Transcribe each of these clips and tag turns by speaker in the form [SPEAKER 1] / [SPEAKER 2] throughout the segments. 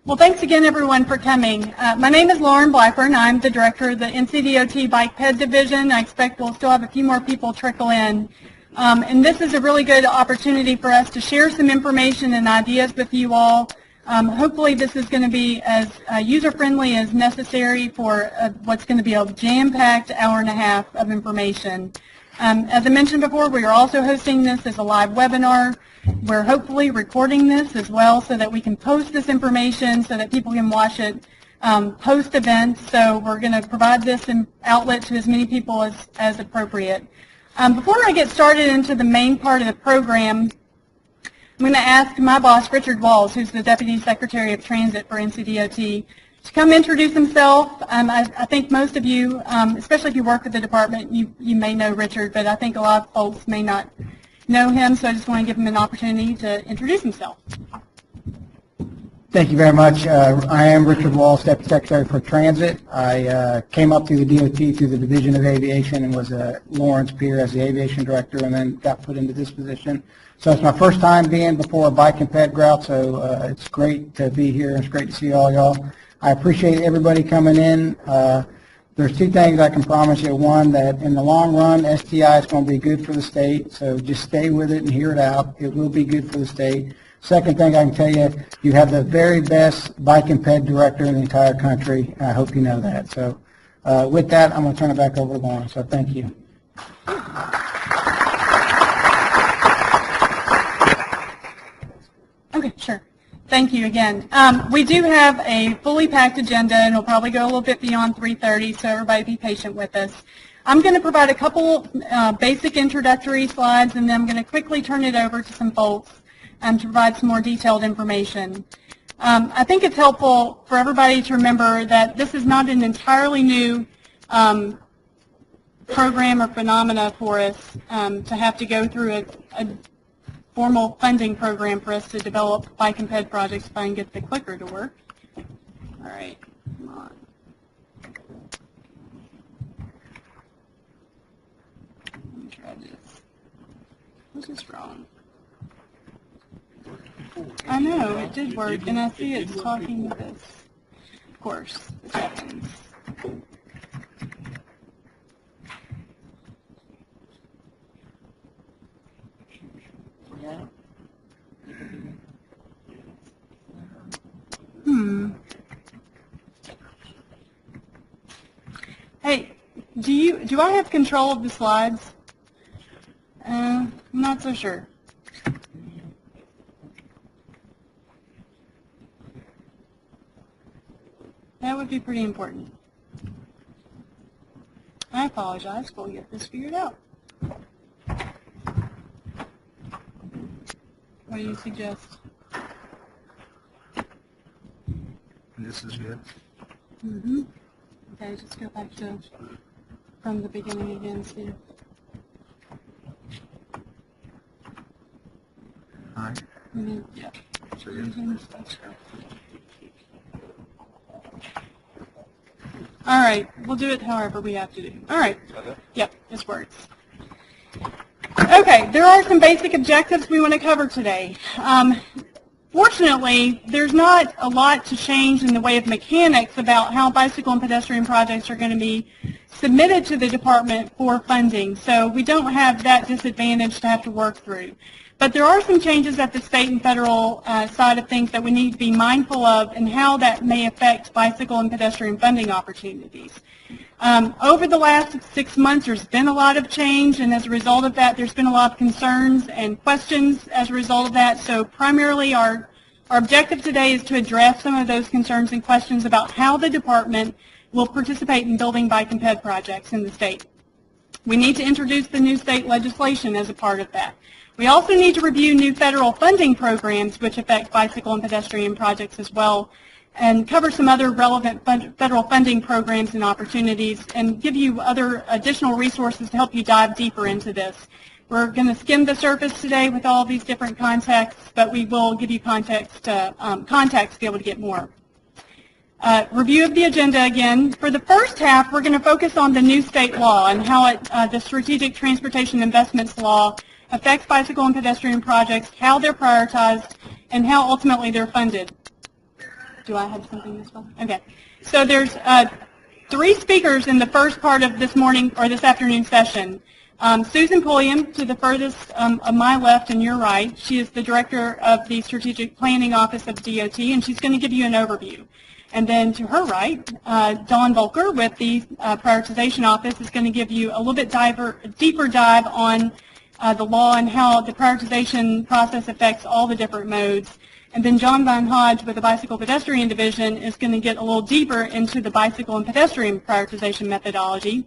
[SPEAKER 1] Well, thanks again, everyone, for coming. My name is Lauren Blackburn. I'm the director of the NCDOT Bike Ped Division. I expect we'll still have a few more people trickle in. And this is a really good opportunity for us to share some information and ideas with you all. Hopefully this is going to be as user-friendly as necessary for what's going to be a jam-packed hour and a half of information. As I mentioned before, we are also hosting this as a live webinar. We're hopefully recording this as well so that we can post this information so that people can watch it post-event. So we're going to provide this outlet to as many people as appropriate. Before I get started into the main part of the program, I'm going to ask my boss, Richard Walls, who's the Deputy Secretary of Transit for NCDOT, to come introduce himself. I think most of you, especially if you work with the department, you may know Richard, but I think a lot of folks may not know him, so I just want to give him an opportunity to introduce himself.
[SPEAKER 2] Thank you very much. I am Richard Walls, Deputy Secretary for Transit. I came up through the DOT through the Division of Aviation and was a Lawrence peer as the Aviation Director and then got put into this position. So it's my first time being before a bike and ped route, so it's great to be here. It's great to see all y'all. I appreciate everybody coming in. There's two things I can promise you. One, that in the long run, STI is going to be good for the state, so just stay with it and hear it out. It will be good for the state. Second thing I can tell you, you have the very best bike and ped director in the entire country. I hope you know that. So with that, I'm going to turn it back over to Lauren, so thank you.
[SPEAKER 1] Okay, sure. Thank you again. We do have a fully packed agenda, and it'll probably go a little bit beyond 3:30, so everybody be patient with us. I'm going to provide a couple basic introductory slides, and then I'm going to quickly turn it over to some folks to provide some more detailed information. I think it's helpful for everybody to remember that this is not an entirely new program or phenomena for us to have to go through a formal funding program for us to develop bike and ped projects. If I can get the clicker to work. All right, come on. Let me try this. What's this wrong? I know, it did work, and I see it's talking to this. Of course, this happens. Hey, do I have control of the slides? I'm not so sure. That would be pretty important. I apologize. We'll get this figured out. What do you suggest?
[SPEAKER 3] This is good.
[SPEAKER 1] Mm-hmm. Okay, just go back to from the beginning again, see.
[SPEAKER 3] Hi.
[SPEAKER 1] Mm-hmm. Yeah.
[SPEAKER 3] So good.
[SPEAKER 1] All right, we'll do it however we have to do. All right. Yep, this works. Okay, there are some basic objectives we want to cover today. Fortunately, there's not a lot to change in the way of mechanics about how bicycle and pedestrian projects are going to be submitted to the department for funding, so we don't have that disadvantage to have to work through. But there are some changes at the state and federal side of things that we need to be mindful of and how that may affect bicycle and pedestrian funding opportunities. Over the last 6 months, there's been a lot of change, and as a result of that, there's been a lot of concerns and questions as a result of that. So primarily our objective today is to address some of those concerns and questions about how the department will participate in building bike and ped projects in the state. We need to introduce the new state legislation as a part of that. We also need to review new federal funding programs which affect bicycle and pedestrian projects as well, and cover some other relevant federal funding programs and opportunities, and give you other additional resources to help you dive deeper into this. We're going to skim the surface today with all these different contexts, but we will give you context to be able to get more. Review of the agenda again. For the first half, we're going to focus on the new state law and how the Strategic Transportation Investments Law affects bicycle and pedestrian projects, how they're prioritized, and how ultimately they're funded. Do I have something this way? Okay. So there's 3 speakers in the first part of this morning or this afternoon session. Susan Pulliam, to the furthest of my left and your right. She is the director of the Strategic Planning Office of DOT, and she's going to give you an overview. And then to her right, Dawn Volker with the Prioritization Office is going to give you a little bit deeper dive on the law and how the prioritization process affects all the different modes. And then John Van Hodge with the Bicycle Pedestrian Division is going to get a little deeper into the bicycle and pedestrian prioritization methodology.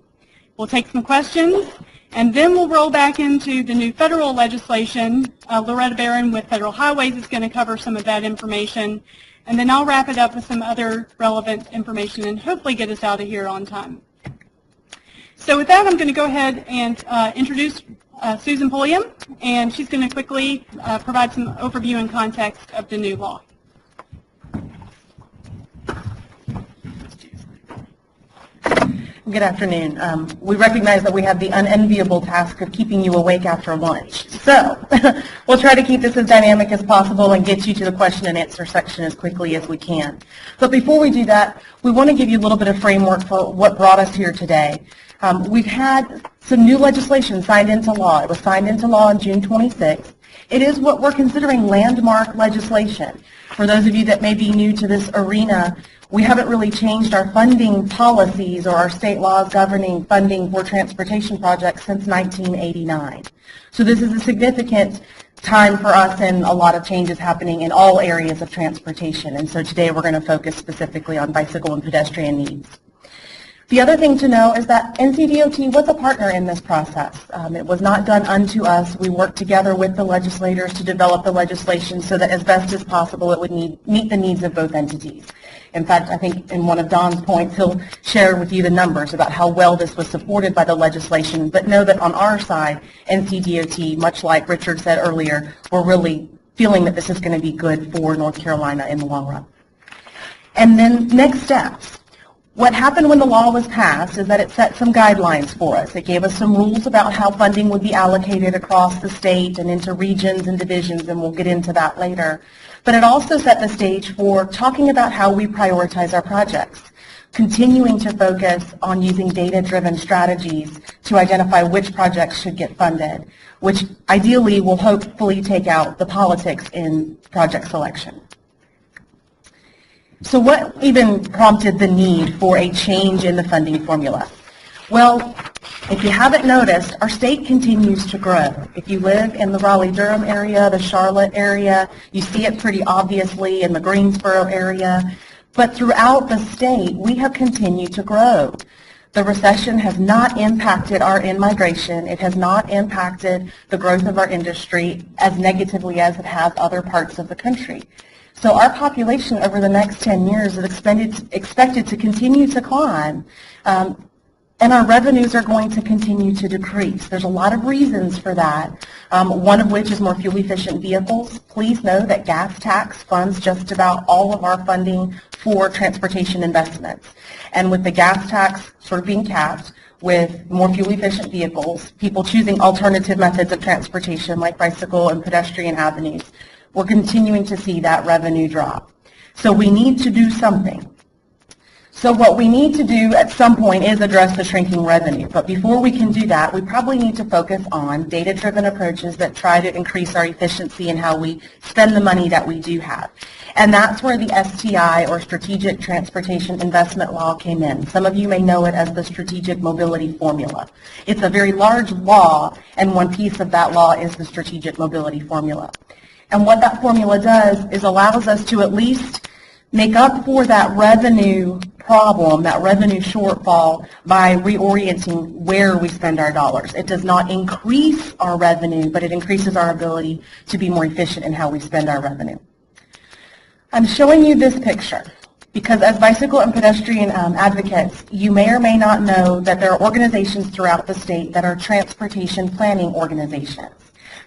[SPEAKER 1] We'll take some questions, and then we'll roll back into the new federal legislation. Loretta Barron with Federal Highways is going to cover some of that information. And then I'll wrap it up with some other relevant information and hopefully get us out of here on time. So with that, I'm going to go ahead and introduce Susan Pulliam, and she's going to quickly provide some overview and context of the new law.
[SPEAKER 4] Good afternoon. We recognize that we have the unenviable task of keeping you awake after lunch. So we'll try to keep this as dynamic as possible and get you to the question and answer section as quickly as we can. But before we do that, we want to give you a little bit of framework for what brought us here today. We've had some new legislation signed into law. It was signed into law on June 26th. It is what we're considering landmark legislation. For those of you that may be new to this arena, we haven't really changed our funding policies or our state laws governing funding for transportation projects since 1989. So this is a significant time for us, and a lot of changes happening in all areas of transportation. And so today we're going to focus specifically on bicycle and pedestrian needs. The other thing to know is that NCDOT was a partner in this process. It was not done unto us. We worked together with the legislators to develop the legislation so that as best as possible it would meet the needs of both entities. In fact, I think in one of Don's points, he'll share with you the numbers about how well this was supported by the legislation. But know that on our side, NCDOT, much like Richard said earlier, we're really feeling that this is going to be good for North Carolina in the long run. And then next steps. What happened when the law was passed is that it set some guidelines for us. It gave us some rules about how funding would be allocated across the state and into regions and divisions, and we'll get into that later. But it also set the stage for talking about how we prioritize our projects, continuing to focus on using data-driven strategies to identify which projects should get funded, which ideally will hopefully take out the politics in project selection. So what even prompted the need for a change in the funding formula? Well, if you haven't noticed, our state continues to grow. If you live in the Raleigh-Durham area, the Charlotte area, you see it pretty obviously in the Greensboro area. But throughout the state, we have continued to grow. The recession has not impacted our in-migration. It has not impacted the growth of our industry as negatively as it has other parts of the country. So our population over the next 10 years is expected to continue to climb, and our revenues are going to continue to decrease. There's a lot of reasons for that, one of which is more fuel-efficient vehicles. Please know that gas tax funds just about all of our funding for transportation investments. And with the gas tax sort of being capped, with more fuel-efficient vehicles, people choosing alternative methods of transportation like bicycle and pedestrian avenues, we're continuing to see that revenue drop. So we need to do something. So what we need to do at some point is address the shrinking revenue. But before we can do that, we probably need to focus on data-driven approaches that try to increase our efficiency in how we spend the money that we do have. And that's where the STI, or Strategic Transportation Investment Law, came in. Some of you may know it as the Strategic Mobility Formula. It's a very large law, and one piece of that law is the Strategic Mobility Formula. And what that formula does is allows us to at least make up for that revenue problem, that revenue shortfall, by reorienting where we spend our dollars. It does not increase our revenue, but it increases our ability to be more efficient in how we spend our revenue. I'm showing you this picture because as bicycle and pedestrian advocates, you may or may not know that there are organizations throughout the state that are transportation planning organizations.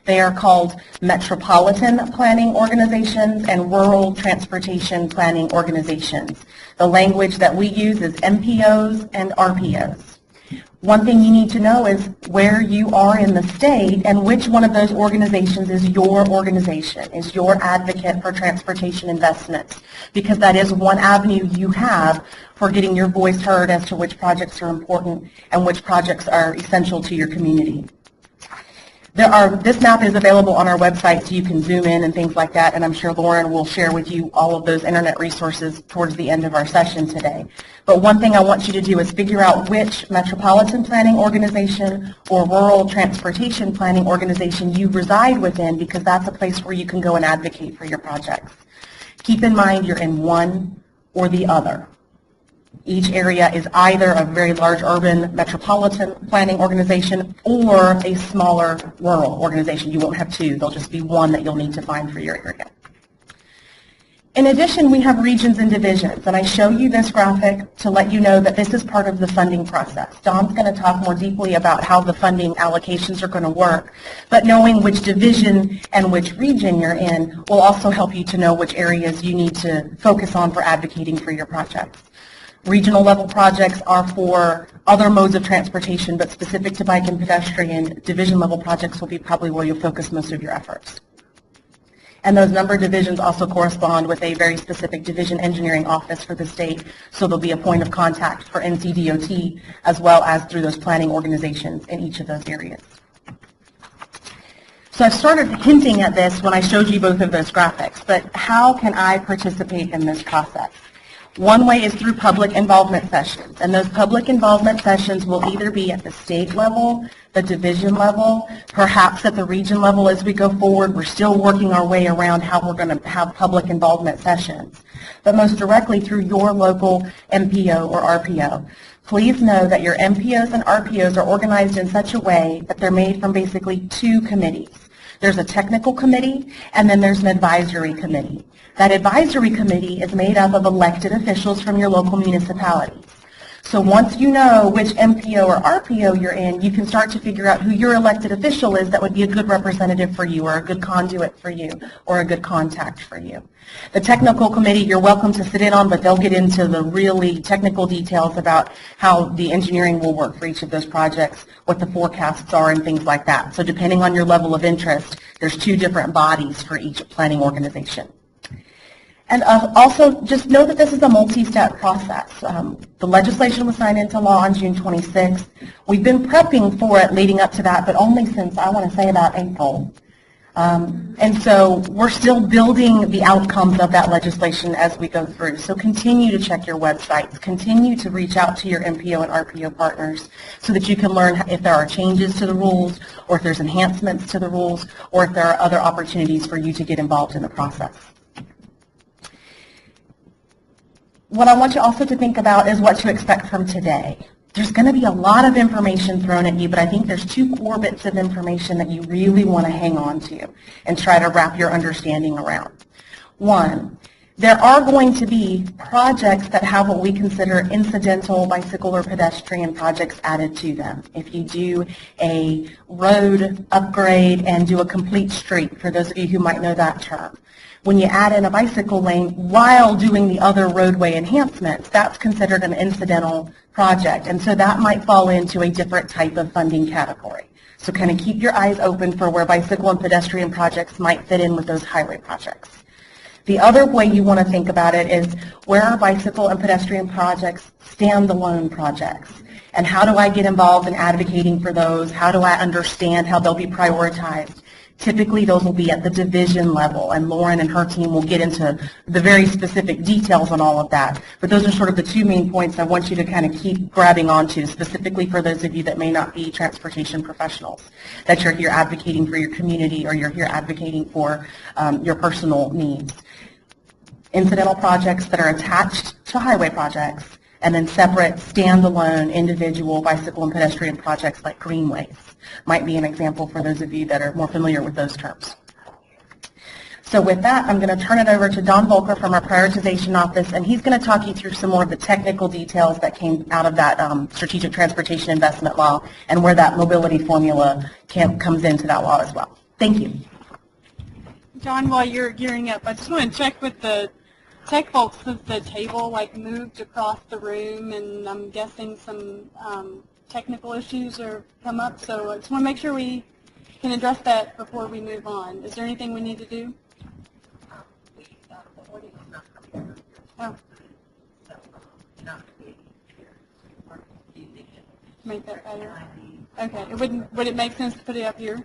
[SPEAKER 4] They are called metropolitan planning organizations and rural transportation planning organizations. The language that we use is MPOs and RPOs. One thing you need to know is where you are in the state and which one of those organizations is your organization, is your advocate for transportation investments, because that is one avenue you have for getting your voice heard as to which projects are important and which projects are essential to your community. This map is available on our website, so you can zoom in and things like that, and I'm sure Lauren will share with you all of those internet resources towards the end of our session today. But one thing I want you to do is figure out which metropolitan planning organization or rural transportation planning organization you reside within, because that's a place where you can go and advocate for your projects. Keep in mind you're in one or the other. Each area is either a very large urban metropolitan planning organization or a smaller rural organization. You won't have two. There'll just be one that you'll need to find for your area. In addition, we have regions and divisions, and I show you this graphic to let you know that this is part of the funding process. Don's going to talk more deeply about how the funding allocations are going to work, but knowing which division and which region you're in will also help you to know which areas you need to focus on for advocating for your projects. Regional level projects are for other modes of transportation, but specific to bike and pedestrian, division level projects will be probably where you'll focus most of your efforts. And those numbered divisions also correspond with a very specific division engineering office for the state, so there'll be a point of contact for NCDOT as well as through those planning organizations in each of those areas. So I've started hinting at this when I showed you both of those graphics, but how can I participate in this process? One way is through public involvement sessions, and those public involvement sessions will either be at the state level, the division level, perhaps at the region level as we go forward. We're still working our way around how we're going to have public involvement sessions, but most directly through your local MPO or RPO. Please know that your MPOs and RPOs are organized in such a way that they're made from basically two committees. There's a technical committee, and then there's an advisory committee. That advisory committee is made up of elected officials from your local municipalities. So once you know which MPO or RPO you're in, you can start to figure out who your elected official is that would be a good representative for you, or a good conduit for you, or a good contact for you. The technical committee you're welcome to sit in on, but they'll get into the really technical details about how the engineering will work for each of those projects, what the forecasts are, and things like that. So depending on your level of interest, there's two different bodies for each planning organization. And also, just know that this is a multi-step process. The legislation was signed into law on June 26th. We've been prepping for it leading up to that, but only since, I want to say, about April. And so we're still building the outcomes of that legislation as we go through. So continue to check your websites. Continue to reach out to your MPO and RPO partners so that you can learn if there are changes to the rules, or if there's enhancements to the rules, or if there are other opportunities for you to get involved in the process. What I want you also to think about is what to expect from today. There's going to be a lot of information thrown at you, but I think there's two core bits of information that you really want to hang on to and try to wrap your understanding around. One, there are going to be projects that have what we consider incidental bicycle or pedestrian projects added to them. If you do a road upgrade and do a complete street, for those of you who might know that term, when you add in a bicycle lane while doing the other roadway enhancements, that's considered an incidental project, and so that might fall into a different type of funding category. So kind of keep your eyes open for where bicycle and pedestrian projects might fit in with those highway projects. The other way you want to think about it is, where are bicycle and pedestrian projects standalone projects? And how do I get involved in advocating for those? How do I understand how they'll be prioritized? Typically, those will be at the division level, and Lauren and her team will get into the very specific details on all of that. But those are sort of the two main points I want you to kind of keep grabbing onto, specifically for those of you that may not be transportation professionals, that you're here advocating for your community, or you're here advocating for your personal needs. Incidental projects that are attached to highway projects, and then separate, standalone, individual bicycle and pedestrian projects like greenways might be an example for those of you that are more familiar with those terms. So with that, I'm going to turn it over to Don Volker from our prioritization office, and he's going to talk you through some more of the technical details that came out of that strategic transportation investment law, and where that mobility formula comes into that law as well. Thank you.
[SPEAKER 1] John, while you're gearing up, I just want to check with the tech folks if the table moved across the room, and I'm guessing some technical issues or come up, so I just want to make sure we can address that before we move on. Is there anything we need to do? Oh. Make that better. Okay. Would it make sense to put it up here?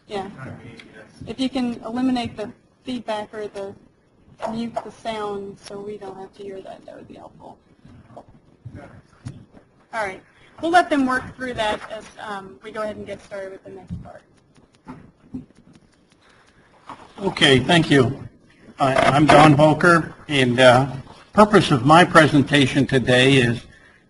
[SPEAKER 1] Yeah. If you can eliminate the feedback or the mute the sound so we don't have to hear that, that would be helpful. All right. We'll let them work through that as we go ahead and get started with the next part.
[SPEAKER 5] Okay, thank you. I'm Don Volker, and purpose of my presentation today is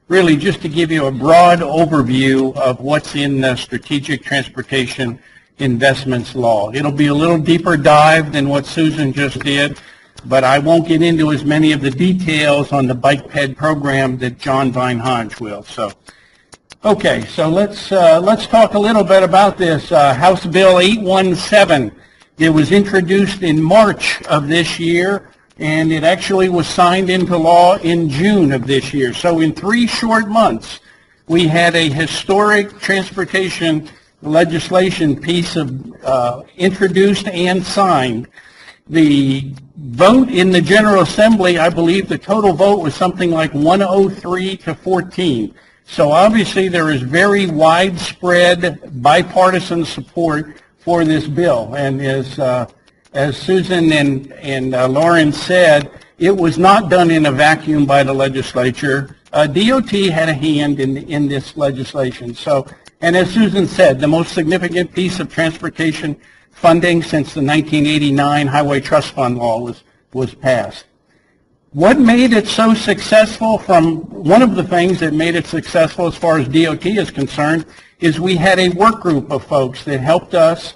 [SPEAKER 5] really just to give you a broad overview of what's in the Strategic Transportation Investments Law. It'll be a little deeper dive than what Susan just did, but I won't get into as many of the details on the bike ped program that John Vine-Hodge will. So, okay, so let's talk a little bit about this House Bill 817. It was introduced in March of this year, and it actually was signed into law in June of this year. So in 3 short months, we had a historic transportation legislation piece of introduced and signed. The vote in the General Assembly, I believe the total vote was something like 103 to 14. So obviously there is very widespread bipartisan support for this bill. And as Susan and Lauren said, it was not done in a vacuum by the legislature. DOT had a hand in this legislation. So, and as Susan said, the most significant piece of transportation funding since the 1989 Highway Trust Fund law was passed. What made it so successful? One of the things that made it successful as far as DOT is concerned is we had a work group of folks that helped us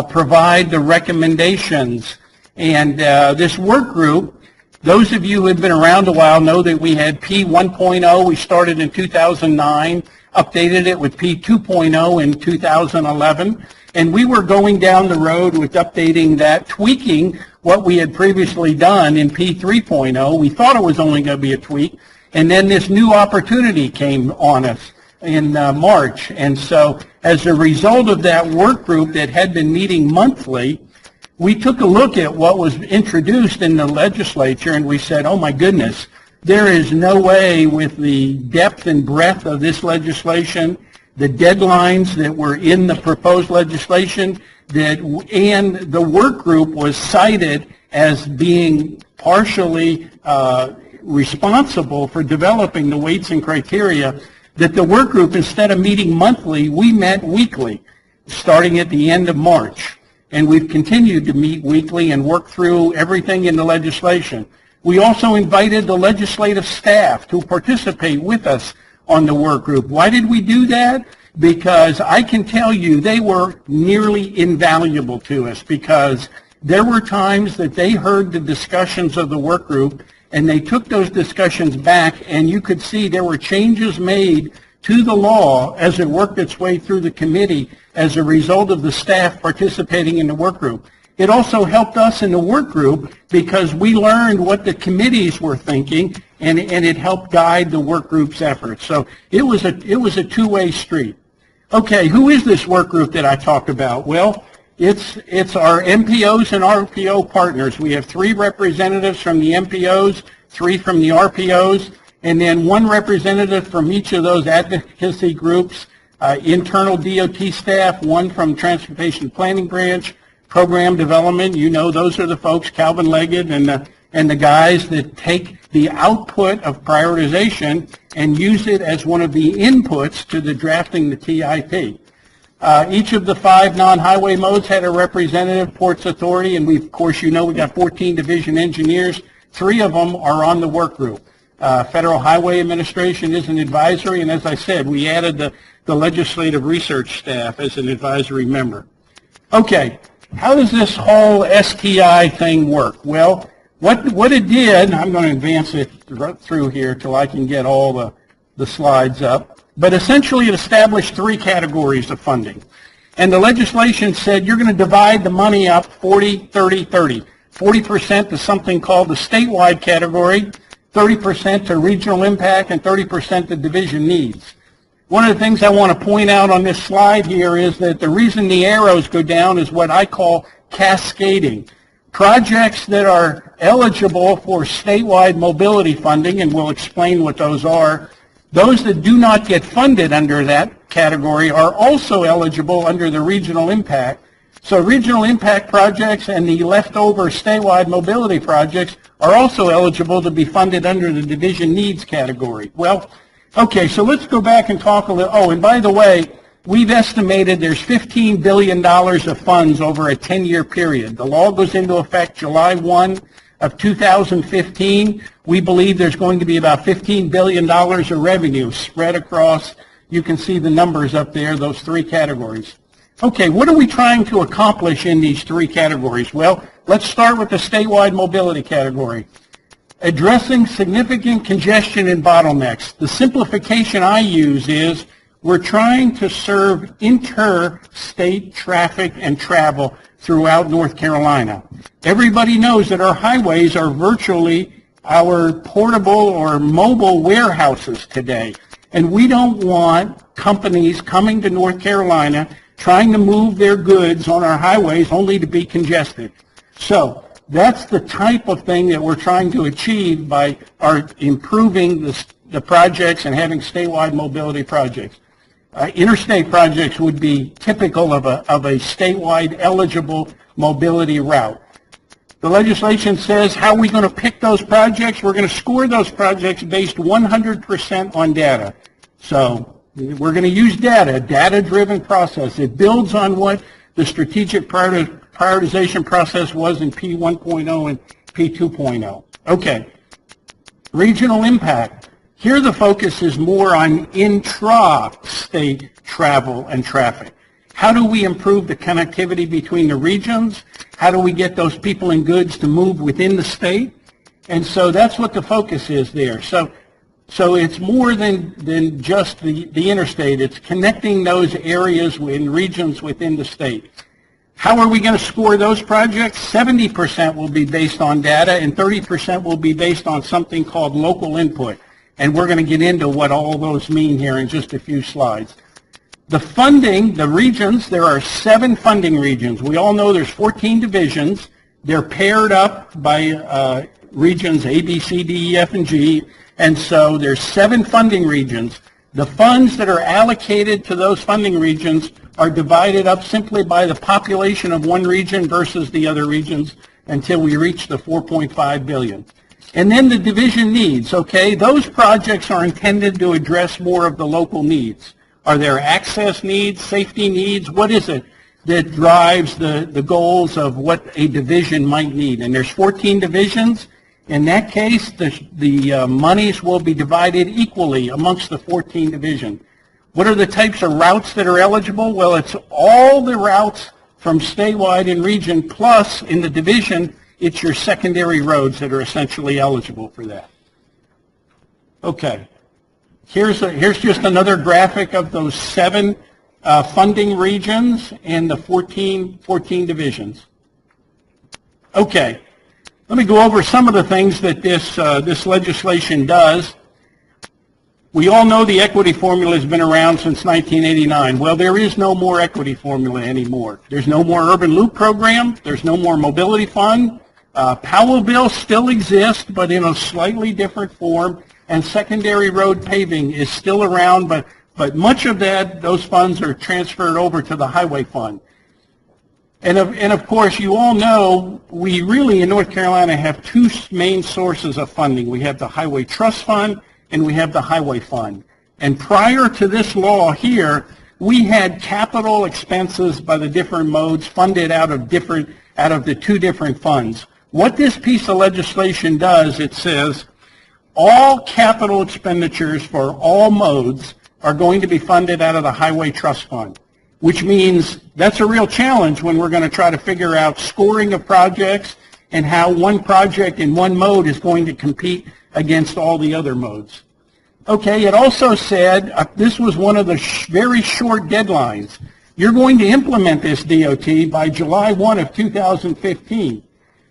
[SPEAKER 5] provide the recommendations. And this work group, those of you who have been around a while know that we had P 1.0. We started in 2009, updated it with P 2.0 in 2011. And we were going down the road with updating that, tweaking what we had previously done in P 3.0. We thought it was only going to be a tweak. And then this new opportunity came on us in March. And so as a result of that work group that had been meeting monthly, we took a look at what was introduced in the legislature and we said, oh my goodness, there is no way with the depth and breadth of this legislation, the deadlines that were in the proposed legislation, and the work group was cited as being partially responsible for developing the weights and criteria, that the work group, instead of meeting monthly, we met weekly, starting at the end of March. And we've continued to meet weekly and work through everything in the legislation. We also invited the legislative staff to participate with us on the work group. Why did we do that? Because I can tell you they were nearly invaluable to us, because there were times that they heard the discussions of the work group and they took those discussions back, and you could see there were changes made to the law as it worked its way through the committee as a result of the staff participating in the work group. It also helped us in the work group because we learned what the committees were thinking, and it helped guide the work group's efforts. So it was a two-way street. Okay, who is this work group that I talked about? Well, it's our MPOs and RPO partners. We have 3 representatives from the MPOs, 3 from the RPOs, and then 1 representative from each of those advocacy groups, internal DOT staff, 1 from Transportation Planning Branch, Program Development. You know, those are the folks, Calvin Leggett and the guys that take the output of prioritization and use it as one of the inputs to the drafting the TIP. Each of the 5 non-highway modes had a representative, Ports Authority, and of course, you know, we got 14 division engineers. 3 of them are on the work group. Federal Highway Administration is an advisory, and as I said, we added the legislative research staff as an advisory member. Okay, how does this whole STI thing work? Well, what it did, I'm going to advance it through here till I can get all the slides up. But essentially it established 3 categories of funding. And the legislation said you're going to divide the money up 40, 30, 30. 40% to something called the statewide category, 30% to regional impact, and 30% to division needs. One of the things I want to point out on this slide here is that the reason the arrows go down is what I call cascading. Projects that are eligible for statewide mobility funding, and we'll explain what those are, those that do not get funded under that category are also eligible under the regional impact. So regional impact projects and the leftover statewide mobility projects are also eligible to be funded under the division needs category. Well, okay, so let's go back and talk a little. Oh, and by the way, we've estimated there's $15 billion of funds over a 10-year period. The law goes into effect July 1 of 2015. We believe there's going to be about $15 billion of revenue spread across, you can see the numbers up there, those three categories. Okay, what are we trying to accomplish in these three categories? Well, let's start with the statewide mobility category. Addressing significant congestion and bottlenecks. The simplification I use is we're trying to serve interstate traffic and travel throughout North Carolina. Everybody knows that our highways are virtually our portable or mobile warehouses today. And we don't want companies coming to North Carolina trying to move their goods on our highways only to be congested. So that's the type of thing that we're trying to achieve by our improving the projects and having statewide mobility projects. Interstate projects would be typical of a statewide eligible mobility route. The legislation says how are we going to pick those projects? We're going to score those projects based 100% on data. So we're going to use data, data-driven process. It builds on what the strategic prioritization process was in P1.0 and P2.0. Okay, regional impact. Here the focus is more on intra-state travel and traffic. How do we improve the connectivity between the regions? How do we get those people and goods to move within the state? And so that's what the focus is there. So it's more than just the interstate. It's connecting those areas in regions within the state. How are we going to score those projects? 70% will be based on data and 30% will be based on something called local input. And we're going to get into what all those mean here in just a few slides. The funding, the regions, there are 7 funding regions. We all know there's 14 divisions. They're paired up by regions A, B, C, D, E, F, and G. And so there's 7 funding regions. The funds that are allocated to those funding regions are divided up simply by the population of one region versus the other regions until we reach the $4.5 billion. And then the division needs, okay? Those projects are intended to address more of the local needs. Are there access needs, safety needs? What is it that drives the goals of what a division might need? And there's 14 divisions. In that case, the monies will be divided equally amongst the 14 divisions. What are the types of routes that are eligible? Well, it's all the routes from statewide and region, plus in the division, it's your secondary roads that are essentially eligible for that. Okay. Here's just another graphic of those 7 funding regions and the 14 divisions. Okay. Let me go over some of the things that this legislation does. We all know the equity formula has been around since 1989. Well, there is no more equity formula anymore. There's no more urban loop program. There's no more mobility fund. Powell bill still exists, but in a slightly different form, and secondary road paving is still around, but much of those funds are transferred over to the highway fund. And of course, you all know we really in North Carolina have 2 main sources of funding. We have the Highway Trust Fund and we have the Highway Fund. And prior to this law here, we had capital expenses by the different modes funded out of the 2 different funds. What this piece of legislation does, it says all capital expenditures for all modes are going to be funded out of the Highway Trust Fund, which means that's a real challenge when we're going to try to figure out scoring of projects and how one project in one mode is going to compete against all the other modes. Okay, it also said, this was one of the very short deadlines. You're going to implement this DOT by July 1 of 2015.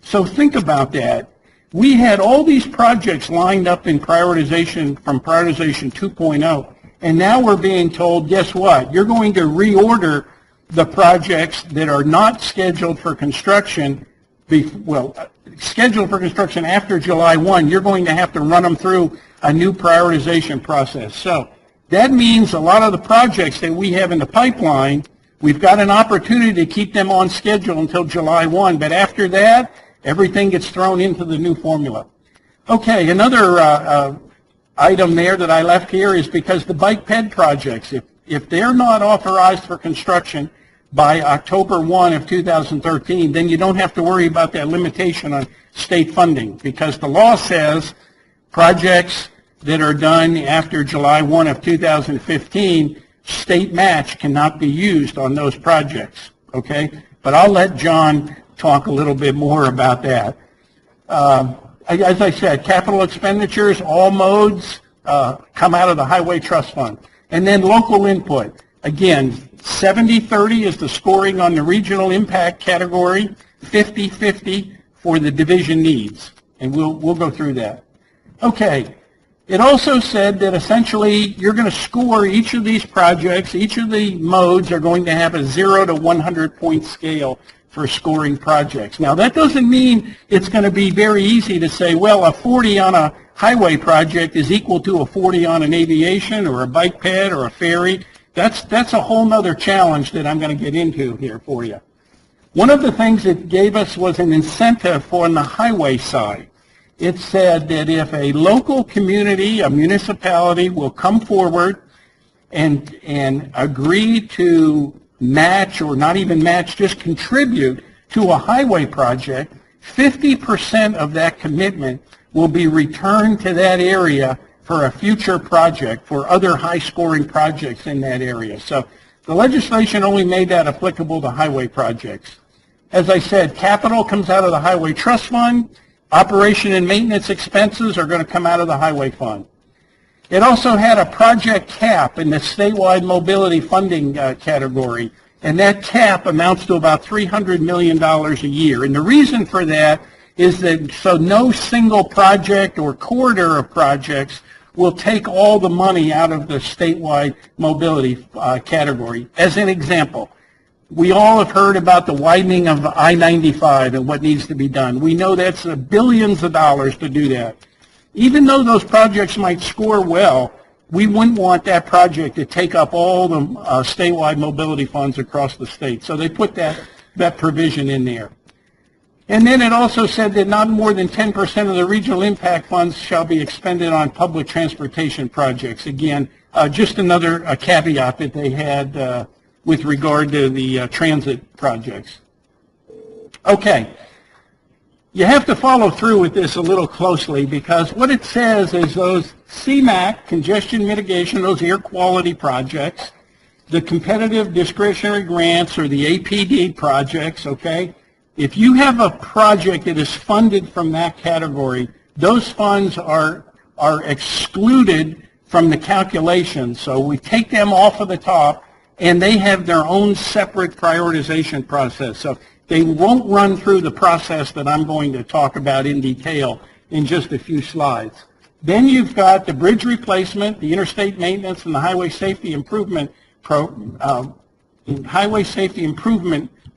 [SPEAKER 5] So think about that. We had all these projects lined up in prioritization from prioritization 2.0, And now we're being told, guess what? You're going to reorder the projects that are not scheduled for construction, scheduled for construction after July 1. You're going to have to run them through a new prioritization process. So that means a lot of the projects that we have in the pipeline, we've got an opportunity to keep them on schedule until July 1. But after that, everything gets thrown into the new formula. Okay, another item there that I left here is because the bike ped projects, if they're not authorized for construction by October 1 of 2013, then you don't have to worry about that limitation on state funding, because the law says projects that are done after July 1 of 2015, state match cannot be used on those projects, okay? But I'll let John talk a little bit more about that. As I said, capital expenditures, all modes come out of the Highway Trust Fund. And then local input. Again, 70-30 is the scoring on the regional impact category, 50-50 for the division needs. And we'll go through that. Okay. It also said that essentially you're going to score each of these projects, each of the modes are going to have a 0 to 100 point scale for scoring projects. Now that doesn't mean it's going to be very easy to say, well, a 40 on a highway project is equal to a 40 on an aviation or a bike ped or a ferry. That's a whole nother challenge that I'm going to get into here for you. One of the things it gave us was an incentive on the highway side. It said that if a local community, a municipality, will come forward and agree to match, or not even match, just contribute to a highway project, 50% of that commitment will be returned to that area for a future project, for other high-scoring projects in that area. So the legislation only made that applicable to highway projects. As I said, capital comes out of the Highway Trust Fund. Operation and maintenance expenses are going to come out of the Highway Fund. It also had a project cap in the statewide mobility funding category, and that cap amounts to about $300 million a year. And the reason for that is that so no single project or corridor of projects will take all the money out of the statewide mobility category. As an example, we all have heard about the widening of I-95 and what needs to be done. We know that's billions of dollars to do that. Even though those projects might score well, we wouldn't want that project to take up all the statewide mobility funds across the state. So they put that provision in there. And then it also said that not more than 10% of the regional impact funds shall be expended on public transportation projects. Again, just another caveat that they had with regard to the transit projects. Okay. You have to follow through with this a little closely, because what it says is those CMAQ, congestion mitigation, those air quality projects, the competitive discretionary grants, or the APD projects, okay, if you have a project that is funded from that category, those funds are excluded from the calculation. So we take them off of the top, and they have their own separate prioritization process. So they won't run through the process that I'm going to talk about in detail in just a few slides. Then you've got the bridge replacement, the interstate maintenance, and the highway safety improvement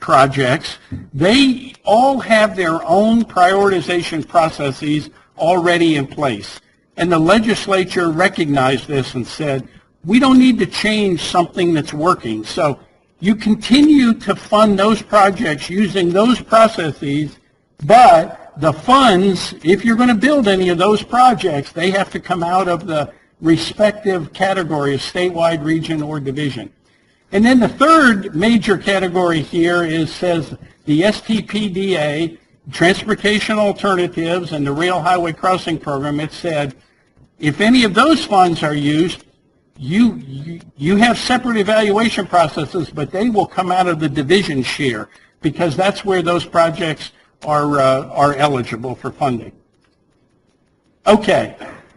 [SPEAKER 5] projects. They all have their own prioritization processes already in place. And the legislature recognized this and said, we don't need to change something that's working. So you continue to fund those projects using those processes, but the funds, if you're going to build any of those projects, they have to come out of the respective category of statewide, region, or division. And then the third major category here says the STPDA, Transportation Alternatives, and the Rail Highway Crossing Program. It said if any of those funds are used, you have separate evaluation processes, but they will come out of the division share, because that's where those projects are eligible for funding. Okay,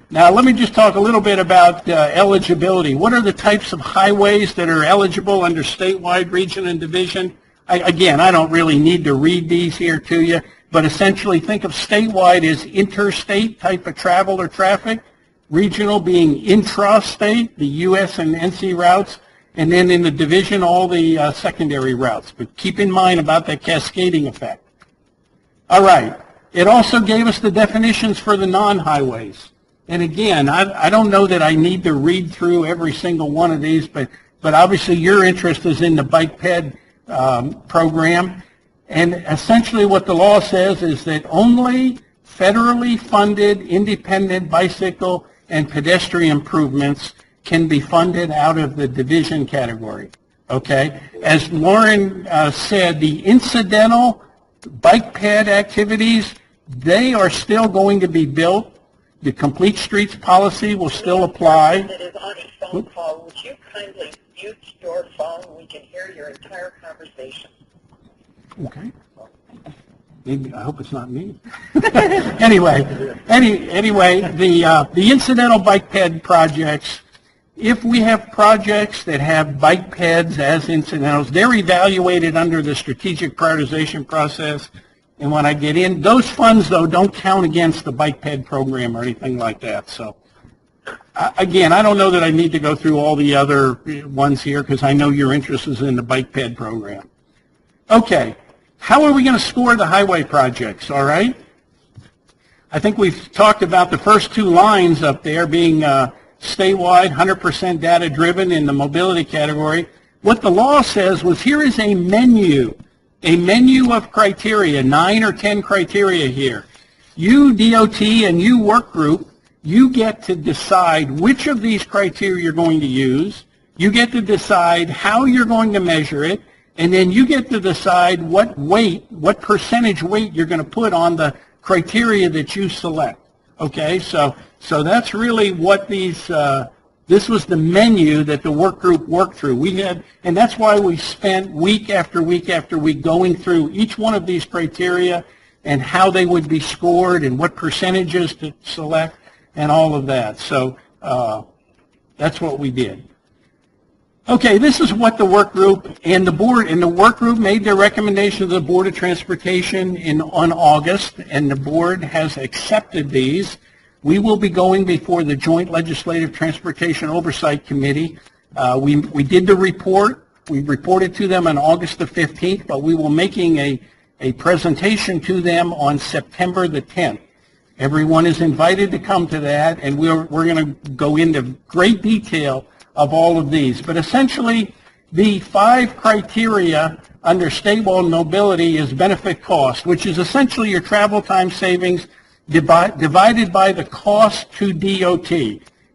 [SPEAKER 5] now let me just talk a little bit about eligibility. What are the types of highways that are eligible under statewide, region, and division? Again, I don't really need to read these here to you, but essentially think of statewide as interstate type of travel or traffic. regional being intra-state, the U.S. and NC routes, and then in the division, all the secondary routes. But keep in mind about that cascading effect. All right. It also gave us the definitions for the non-highways. And again, I don't know that I need to read through every single one of these, but obviously your interest is in the bike ped program. And essentially what the law says is that only federally funded independent bicycle and pedestrian improvements can be funded out of the division category. Okay? As Lauren said, the incidental bike ped activities, they are still going to be built. The Complete Streets policy will still apply.
[SPEAKER 6] That is on a phone call. Would you kindly mute your phone? We can hear your entire conversation.
[SPEAKER 5] Okay. Maybe, I hope it's not me. Anyway, the incidental bike ped projects, if we have projects that have bike peds as incidentals, they're evaluated under the strategic prioritization process. And when I get in, those funds, though, don't count against the bike ped program or anything like that. So, again, I don't know that I need to go through all the other ones here because I know your interest is in the bike ped program. Okay, how are we going to score the highway projects, all right? I think we've talked about the first two lines up there being statewide, 100% data-driven in the mobility category. What the law says was here is a menu of criteria, 9 or 10 criteria here. You, DOT, and you, work group, you get to decide which of these criteria you're going to use. You get to decide how you're going to measure it, and then you get to decide what percentage weight you're going to put on the criteria that you select. Okay, so that's really what these, this was the menu that the work group worked through. We had, and that's why we spent week after week after week going through each one of these criteria and how they would be scored and what percentages to select and all of that. So that's what we did. Okay, this is what the work group and the board and the work group made their recommendation to the Board of Transportation on August, and the board has accepted these. We will be going before the Joint Legislative Transportation Oversight Committee. We did the report. We reported to them on August the 15th, but we will be making a presentation to them on September the 10th. Everyone is invited to come to that, and we're going to go into great detail of all of these. But essentially, the 5 criteria under statewide mobility is benefit cost, which is essentially your travel time savings divided by the cost to DOT.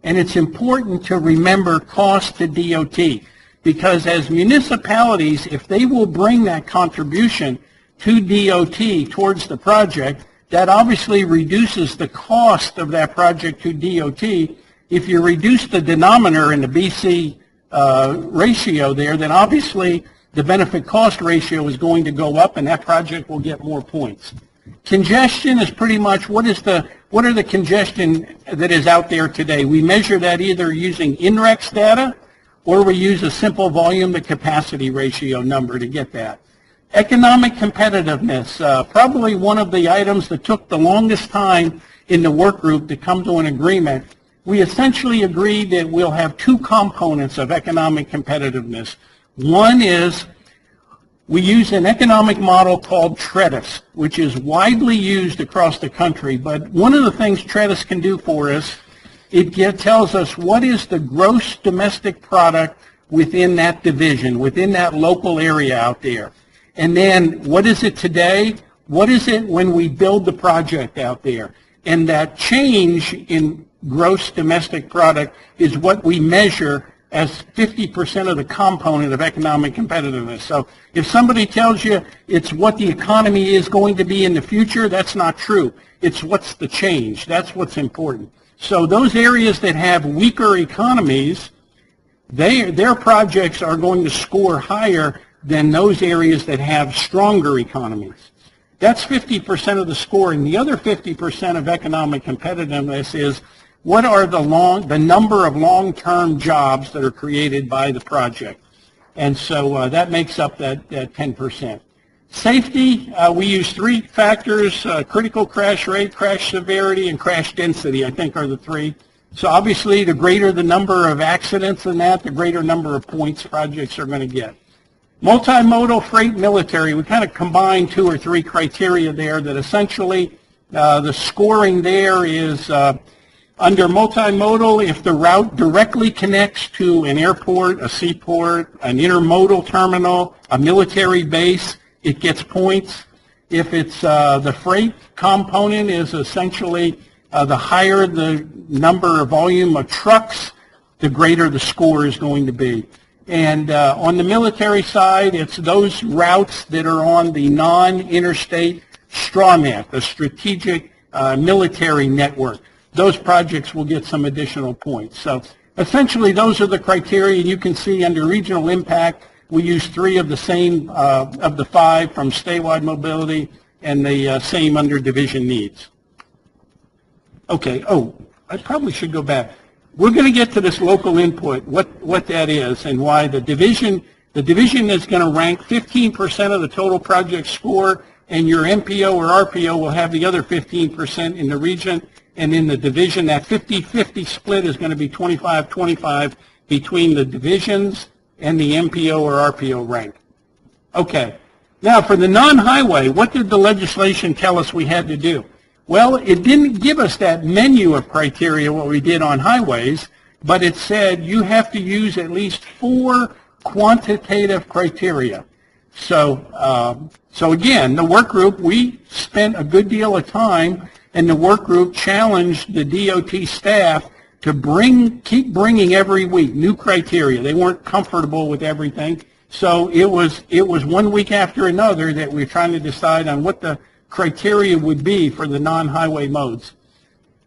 [SPEAKER 5] And it's important to remember cost to DOT, because as municipalities, if they will bring that contribution to DOT towards the project, that obviously reduces the cost of that project to DOT. If you reduce the denominator in the BC ratio there, then obviously the benefit cost ratio is going to go up and that project will get more points. Congestion is pretty much what are the congestion that is out there today. We measure that either using INREX data or we use a simple volume to capacity ratio number to get that. Economic competitiveness, probably one of the items that took the longest time in the work group to come to an agreement. We essentially agreed that we'll have 2 components of economic competitiveness. One is we use an economic model called TREDIS, which is widely used across the country. But one of the things TREDIS can do for us, it tells us what is the gross domestic product within that division, within that local area out there. And then what is it today? What is it when we build the project out there? And that change in gross domestic product is what we measure as 50% of the component of economic competitiveness. So if somebody tells you it's what the economy is going to be in the future, that's not true. It's what's the change. That's what's important. So those areas that have weaker economies, their projects are going to score higher than those areas that have stronger economies. That's 50% of the scoring. The other 50% of economic competitiveness is what are the number of long-term jobs that are created by the project. And so that makes up that 10%. Safety, we use 3 factors, critical crash rate, crash severity, and crash density, I think are the 3 So obviously, the greater the number of accidents in that, the greater number of points projects are going to get. Multimodal, freight, military, we kind of combine 2 or 3 criteria there that essentially the scoring there is under multimodal, if the route directly connects to an airport, a seaport, an intermodal terminal, a military base, it gets points. If it's the freight component is essentially the higher the number of volume of trucks, the greater the score is going to be. And on the military side, it's those routes that are on the non-interstate STRANET, the strategic military network. Those projects will get some additional points. So essentially, those are the criteria. You can see under regional impact, we use 3 of the same of the 5 from statewide mobility, and the same under division needs. Okay. Oh, I probably should go back. We're going to get to this local input, what that is, and why the division is going to rank 15% of the total project score, and your MPO or RPO will have the other 15% in the region. And in the division, that 50-50 split is going to be 25-25 between the divisions and the MPO or RPO rank. Okay. Now, for the non-highway, what did the legislation tell us we had to do? Well, it didn't give us that menu of criteria, what we did on highways, but it said you have to use at least 4 quantitative criteria. So, again, the work group, we spent a good deal of time, and the work group challenged the DOT staff to keep bringing every week new criteria. They weren't comfortable with everything, so it was 1 week after another that we were trying to decide on what the criteria would be for the non-highway modes.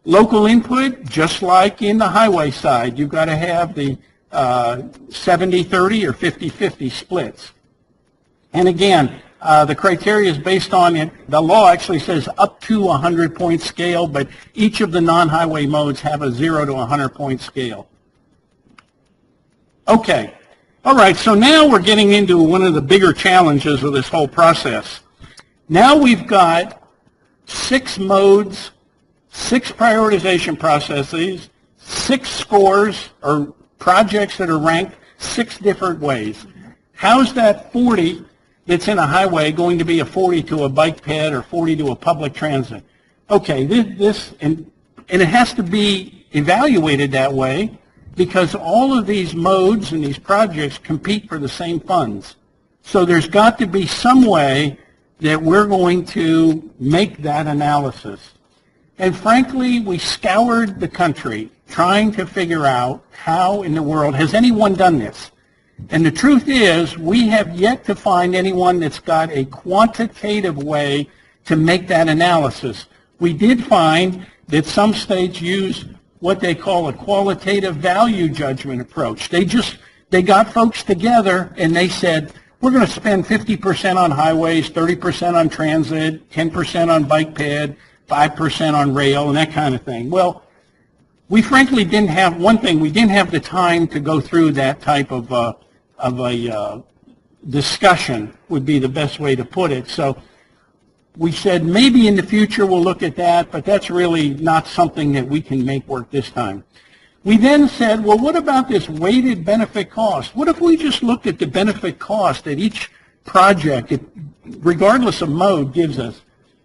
[SPEAKER 5] Local input, just like in the highway side, you've got to have the 70-30 or 50-50 splits. And again, the criteria is based on it. The law actually says up to a 100-point scale, but each of the non-highway modes have a 0 to 100-point scale. Okay. All right, so now we're getting into one of the bigger challenges of this whole process. Now we've got 6 modes, 6 prioritization processes, 6 scores or projects that are ranked 6 different ways. How's that 40 that's in a highway going to be a 40 to a bike ped or 40 to a public transit? Okay, and it has to be evaluated that way because all of these modes and these projects compete for the same funds. So there's got to be some way that we're going to make that analysis. And frankly, we scoured the country trying to figure out how in the world has anyone done this. And the truth is, we have yet to find anyone that's got a quantitative way to make that analysis. We did find that some states use what they call a qualitative value judgment approach. They got folks together and they said, we're going to spend 50% on highways, 30% on transit, 10% on bike ped, 5% on rail, and that kind of thing. Well, we frankly didn't have, one thing, we didn't have the time to go through that type of a discussion would be the best way to put it. So we said maybe in the future we'll look at that, but that's really not something that we can make work this time. We then said, well, what about this weighted benefit cost? What if we just looked at the benefit cost that each project, regardless of mode, gives us?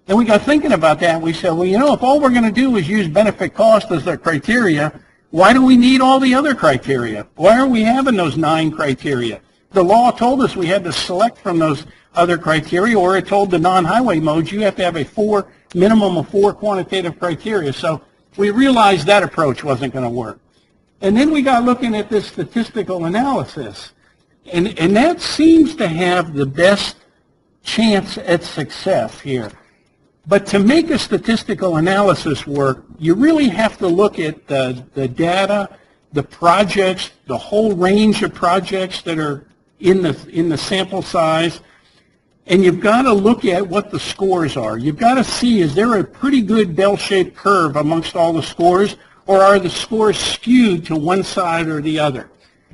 [SPEAKER 5] And we got thinking about that, and we said, well, you know, if all we're going to do is use benefit cost as our criteria, why do we need all the other criteria? Why are we having those 9 criteria? The law told us we had to select from those other criteria, or it told the non-highway modes you have to have a minimum of 4 quantitative criteria. So we realized that approach wasn't going to work. And then we got looking at this statistical analysis. And that seems to have the best chance at success here. But to make a statistical analysis work, you really have to look at the data, the projects, the whole range of projects that are in the sample size, and you've got to look at what the scores are. You've got to see, is there a pretty good bell-shaped curve amongst all the scores, or are the scores skewed to one side or the other?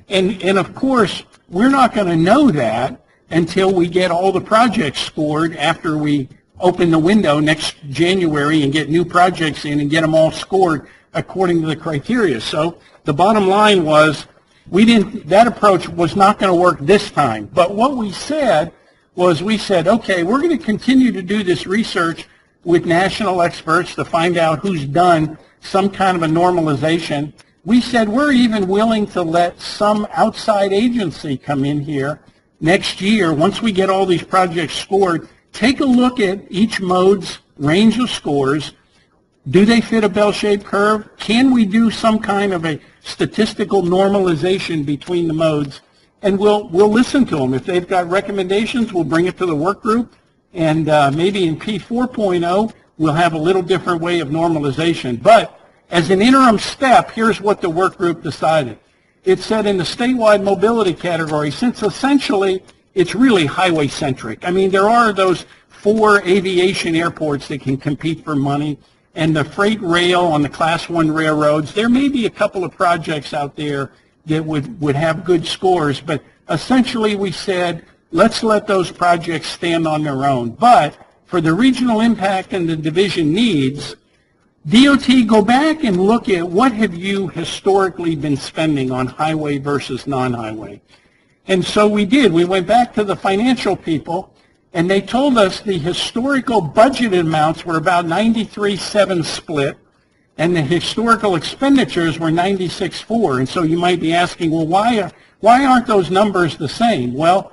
[SPEAKER 5] And of course, we're not going to know that until we get all the projects scored after we open the window next January and get new projects in and get them all scored according to the criteria. So the bottom line was that approach was not going to work this time. But what we said was okay, we're going to continue to do this research with national experts to find out who's done some kind of a normalization. We said we're even willing to let some outside agency come in here next year, once we get all these projects scored, take a look at each mode's range of scores. Do they fit a bell-shaped curve? Can we do some kind of a statistical normalization between the modes? And we'll listen to them. If they've got recommendations, we'll bring it to the work group. And maybe in P4.0, we'll have a little different way of normalization. But as an interim step, here's what the work group decided. It said in the statewide mobility category, since essentially it's really highway-centric. I mean, there are those 4 aviation airports that can compete for money, and the freight rail on the Class 1 railroads. There may be a couple of projects out there that would have good scores, but essentially we said, let's let those projects stand on their own. But for the regional impact and the division needs, DOT, go back and look at what have you historically been spending on highway versus non-highway. And so we did. We went back to the financial people, and they told us the historical budgeted amounts were about 93-7 split, and the historical expenditures were 96-4. And so you might be asking, well, why aren't those numbers the same? Well,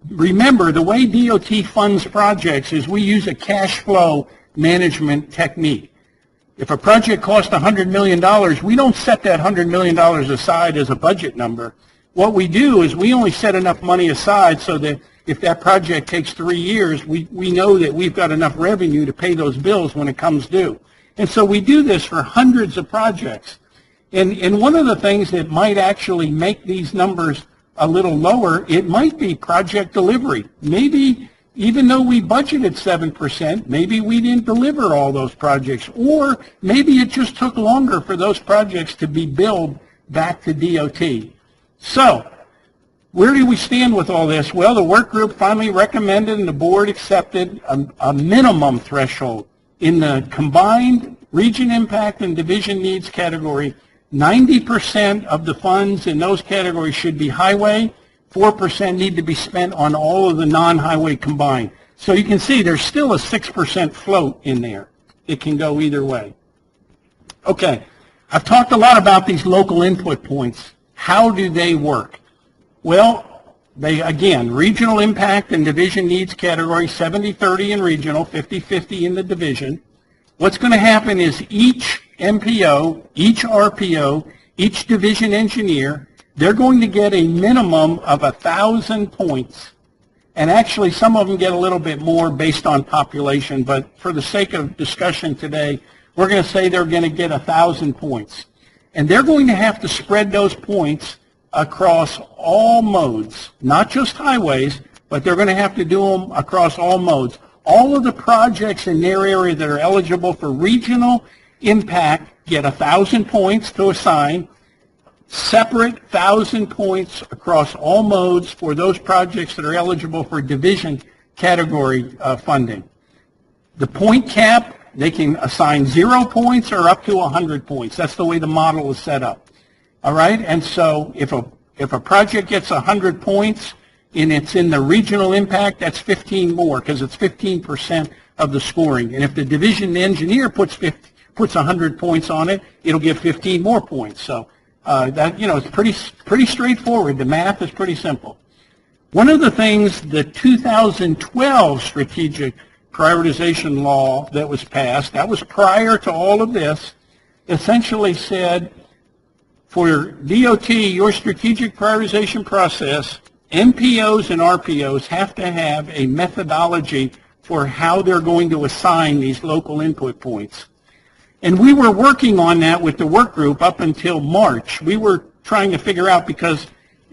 [SPEAKER 5] remember, the way DOT funds projects is we use a cash flow management technique. If a project costs $100 million, we don't set that $100 million aside as a budget number. What we do is we only set enough money aside so that if that project takes 3 years, we know that we've got enough revenue to pay those bills when it comes due. And so we do this for hundreds of projects. And one of the things that might actually make these numbers a little lower, it might be project delivery. Maybe even though we budgeted 7%, maybe we didn't deliver all those projects, or maybe it just took longer for those projects to be billed back to DOT. So, where do we stand with all this? Well, the work group finally recommended and the board accepted a minimum threshold. In the combined region impact and division needs category, 90% of the funds in those categories should be highway, 4% need to be spent on all of the non-highway combined. So you can see there's still a 6% float in there. It can go either way. Okay, I've talked a lot about these local input points. How do they work? Well, they, again, regional impact and division needs category, 70-30 in regional, 50-50 in the division. What's going to happen is each MPO, each RPO, each division engineer, they're going to get a minimum of 1,000 points. And actually, some of them get a little bit more based on population, but for the sake of discussion today, we're going to say they're going to get 1,000 points. And they're going to have to spread those points across all modes, not just highways, but they're going to have to do them across all modes. All of the projects in their area that are eligible for regional impact get 1,000 points to assign, separate 1,000 points across all modes for those projects that are eligible for division category funding. The point cap, they can assign 0 points or up to 100 points. That's the way the model is set up. All right, and so if a project gets 100 points and it's in the regional impact, that's 15 more because it's 15% of the scoring. And if the division engineer puts 100 points on it, it'll give 15 more points. So that, you know, it's pretty straightforward. The math is pretty simple. One of the things the 2012 strategic prioritization law that was passed, that was prior to all of this, essentially said, for DOT, your strategic prioritization process, MPOs and RPOs have to have a methodology for how they're going to assign these local input points. And we were working on that with the work group up until March. We were trying to figure out, because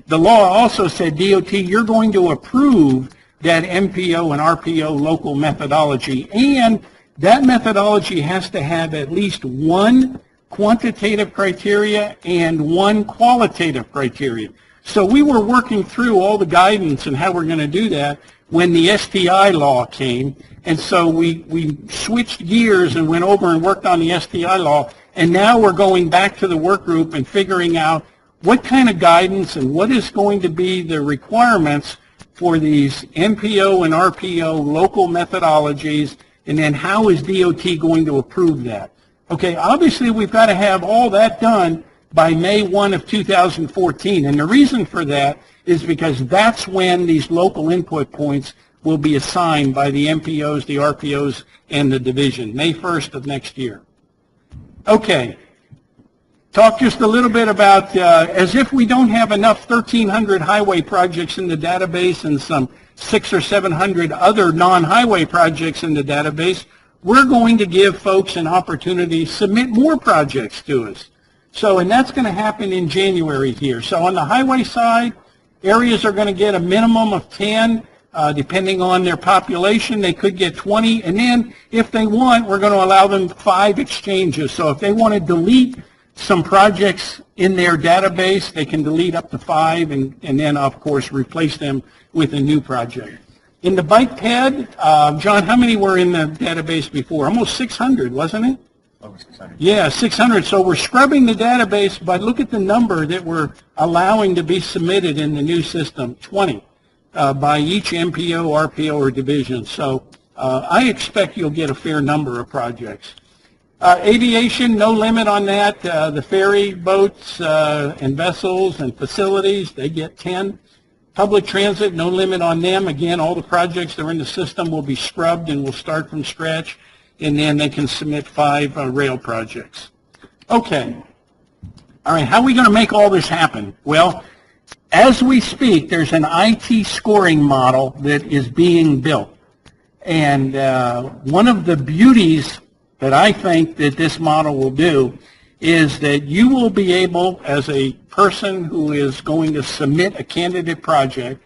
[SPEAKER 5] the law also said, DOT, you're going to approve that MPO and RPO local methodology, and that methodology has to have at least one quantitative criteria and one qualitative criteria. So we were working through all the guidance and how we're going to do that when the STI law came. And so we switched gears and went over and worked on the STI law. And now we're going back to the work group and figuring out what kind of guidance and what is going to be the requirements for these MPO and RPO local methodologies, and then how is DOT going to approve that? Okay, obviously we've got to have all that done by May 1 of 2014, and the reason for that is because that's when these local input points will be assigned by the MPOs, the RPOs, and the division, May 1st of next year. Okay, talk just a little bit about, as if we don't have enough 1,300 highway projects in the database and some 600 or 700 other non-highway projects in the database, we're going to give folks an opportunity to submit more projects to us. So, and that's going to happen in January here. So on the highway side, areas are going to get a minimum of 10, depending on their population. They could get 20, and then if they want, we're going to allow them 5 exchanges. So if they want to delete some projects in their database, they can delete up to 5, and then, of course, replace them with a new project. In the bike ped, John, how many were in the database before? Almost 600, wasn't it?
[SPEAKER 3] Over 600.
[SPEAKER 5] Yeah, 600. So we're scrubbing the database, but look at the number that we're allowing to be submitted in the new system, 20, by each MPO, RPO, or division. So I expect you'll get a fair number of projects. Aviation, no limit on that. The ferry boats and vessels and facilities, they get 10. Public transit, no limit on them. Again, all the projects that are in the system will be scrubbed and will start from scratch, and then they can submit 5 rail projects. Okay. All right, how are we going to make all this happen? Well, as we speak, there's an IT scoring model that is being built. And one of the beauties that I think that this model will do is that you will be able, as a person who is going to submit a candidate project,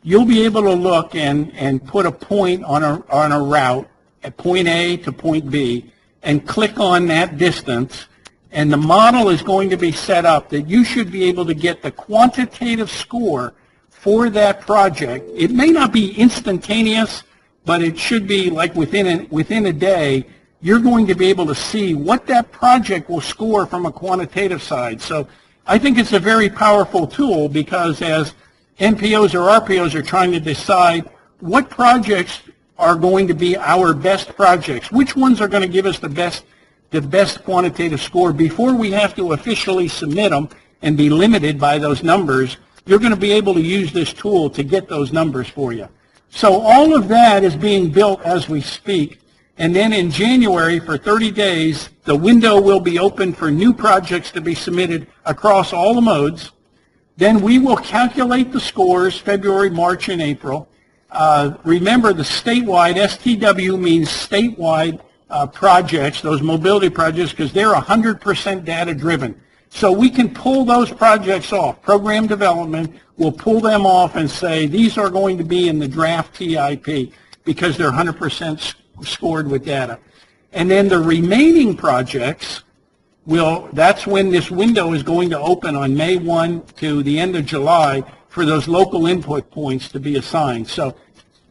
[SPEAKER 5] you'll be able to look and put a point on a route at point A to point B and click on that distance, and the model is going to be set up that you should be able to get the quantitative score for that project. It may not be instantaneous, but it should be like within a day. You're going to be able to see what that project will score from a quantitative side. So I think it's a very powerful tool, because as MPOs or RPOs are trying to decide what projects are going to be our best projects, which ones are going to give us the best quantitative score before we have to officially submit them and be limited by those numbers, you're going to be able to use this tool to get those numbers for you. So all of that is being built as we speak. And then in January, for 30 days, the window will be open for new projects to be submitted across all the modes. Then we will calculate the scores February, March, and April. Remember, the statewide, STW means statewide projects, those mobility projects, because they're 100% data driven. So we can pull those projects off. Program development will pull them off and say, these are going to be in the draft TIP, because they're 100% scored with data. And then the remaining projects that's when this window is going to open on May 1 to the end of July for those local input points to be assigned. So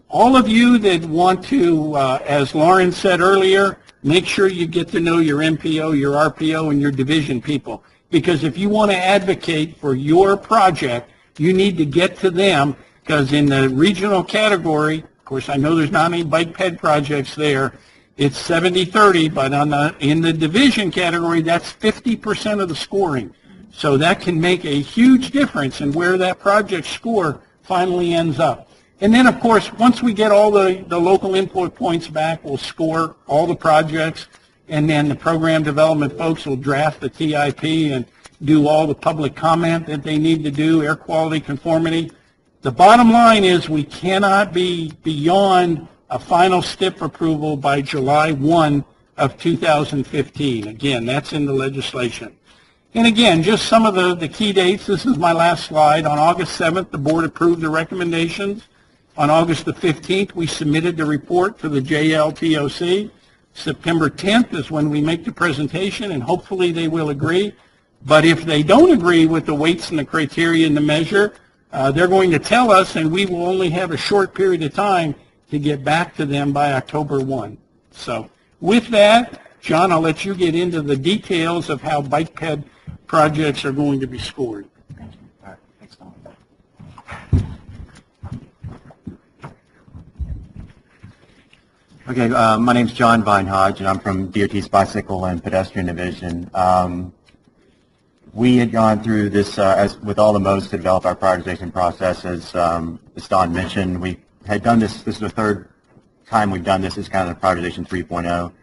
[SPEAKER 5] all of you that want to, as Lauren said earlier, make sure you get to know your MPO, your RPO, and your division people. Because if you want to advocate for your project, you need to get to them, because in the regional category, of course, I know there's not any bike ped projects there. It's 70-30, but in the division category, that's 50% of the scoring. So that can make a huge difference in where that project score finally ends up. And then, of course, once we get all the local input points back, we'll score all the projects, and then the program development folks will draft the TIP and do all the public comment that they need to do, air quality, conformity. The bottom line is we cannot be beyond a final STIP approval by July 1 of 2015. Again, that's in the legislation. And again, just some of the key dates. This is my last slide. On August 7th, the board approved the recommendations. On August the 15th, we submitted the report for the JLTOC. September 10th is when we make the presentation, and hopefully they will agree. But if they don't agree with the weights and the criteria and the measure, they're going to tell us, and we will only have a short period of time to get back to them by October 1. So with that, John, I'll let you get into the details of how bike ped projects are going to be scored.
[SPEAKER 3] All right, thanks, Don. Okay, my name's John Beinhodge, and I'm from DOT's Bicycle and Pedestrian Division. We had gone through this, as with all the modes, to develop our prioritization process. As Don mentioned, we had done this. This is the third time we've done this as kind of the prioritization 3.0.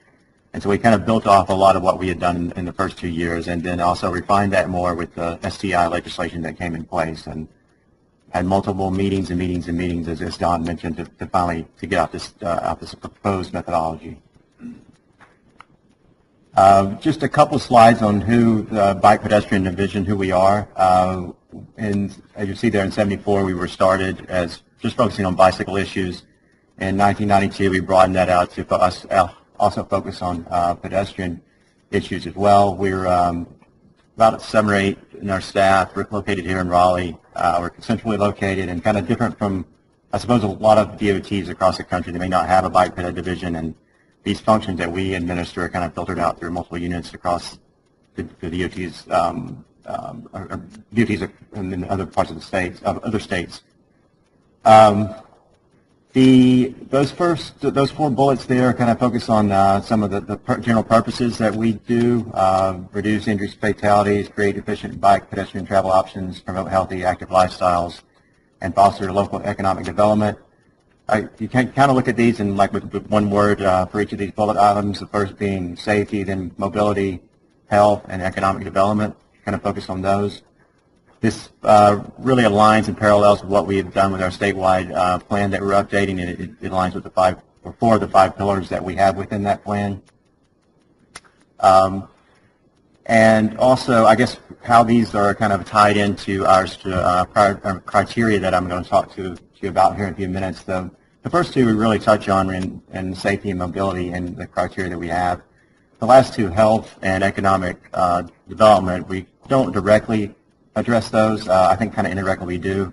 [SPEAKER 3] And so we kind of built off a lot of what we had done in the first 2 years, and then also refined that more with the STI legislation that came in place, and had multiple meetings and meetings and meetings, as Don mentioned, to finally to get out this proposed methodology. Just a couple slides on who the Bike Pedestrian Division, who we are. And as you see there, in '74 we were started as just focusing on bicycle issues. In 1992 we broadened that out to us also focus on pedestrian issues as well. We're about 7 or 8 in our staff. We're located here in Raleigh. We're centrally located and kind of different from, I suppose, a lot of DOTs across the country. They may not have a bike ped division, and these functions that we administer are kind of filtered out through multiple units across the DOTs, DOTs in other parts of the states, other states. Those 4 bullets there kind of focus on some of the general purposes that we do: reduce injuries, fatalities, create efficient bike pedestrian travel options, promote healthy, active lifestyles, and foster local economic development. You can kind of look at these in with one word for each of these bullet items. The first being safety, then mobility, health, and economic development. Kind of focus on those. This really aligns and parallels with what we have done with our statewide plan that we're updating, and it aligns with the 4 of the 5 pillars that we have within that plan. And also, I guess, how these are kind of tied into our criteria that I'm going to talk to you about here in a few minutes. The first 2 we really touch on in safety and mobility and the criteria that we have. The last 2, health and economic development, we don't directly address those. I think kind of indirectly we do.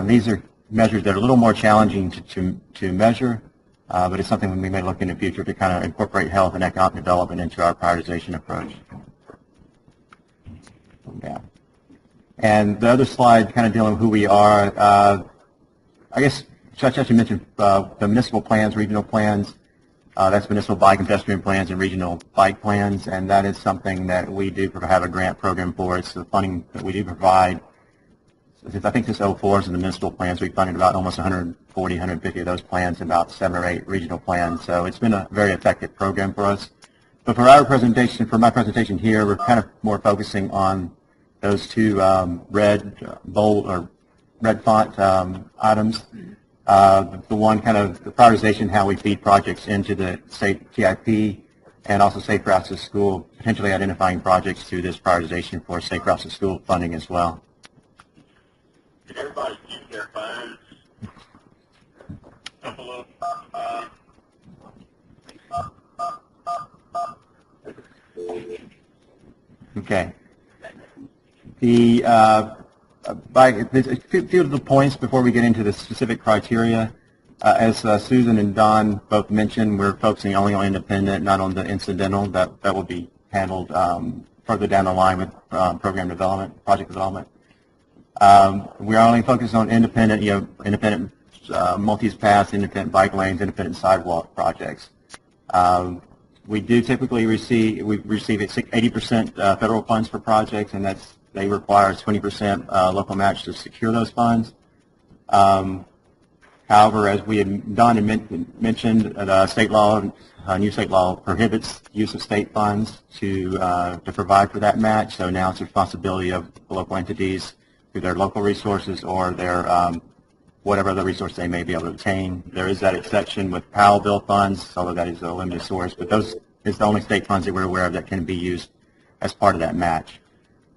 [SPEAKER 3] These are measures that are a little more challenging to measure, but it's something we may look in the future to kind of incorporate health and economic development into our prioritization approach. Yeah. And the other slide kind of dealing with who we are, I guess Chachi mentioned the municipal plans, regional plans. That's municipal bike and pedestrian plans and regional bike plans, and that is something that we do have a grant program for. It's the funding that we do provide. I think since '04 is in the municipal plans, we've funded about almost 140, 150 of those plans, about 7 or 8 regional plans. So it's been a very effective program for us. But for our presentation, for my presentation here, we're kind of more focusing on those 2 red bold or red font items. The one kind of the prioritization, how we feed projects into the state TIP, and also safe routes to school, potentially identifying projects through this prioritization for safe routes to school funding as well.
[SPEAKER 5] Can everybody keep their phones? Hello.
[SPEAKER 3] Okay. A few of the points before we get into the specific criteria. As Susan and Don both mentioned, we're focusing only on independent, not on the incidental. That will be handled further down the line with program development, project development. We are only focused on independent, independent multi-use paths, independent bike lanes, independent sidewalk projects. We do typically receive 80% federal funds for projects, and they require 20% local match to secure those funds. However, as we had done and mentioned, state law, new state law prohibits use of state funds to provide for that match. So now it's the responsibility of the local entities through their local resources or their whatever other resource they may be able to obtain. There is that exception with Powell bill funds, although that is a limited source, but those is the only state funds that we're aware of that can be used as part of that match.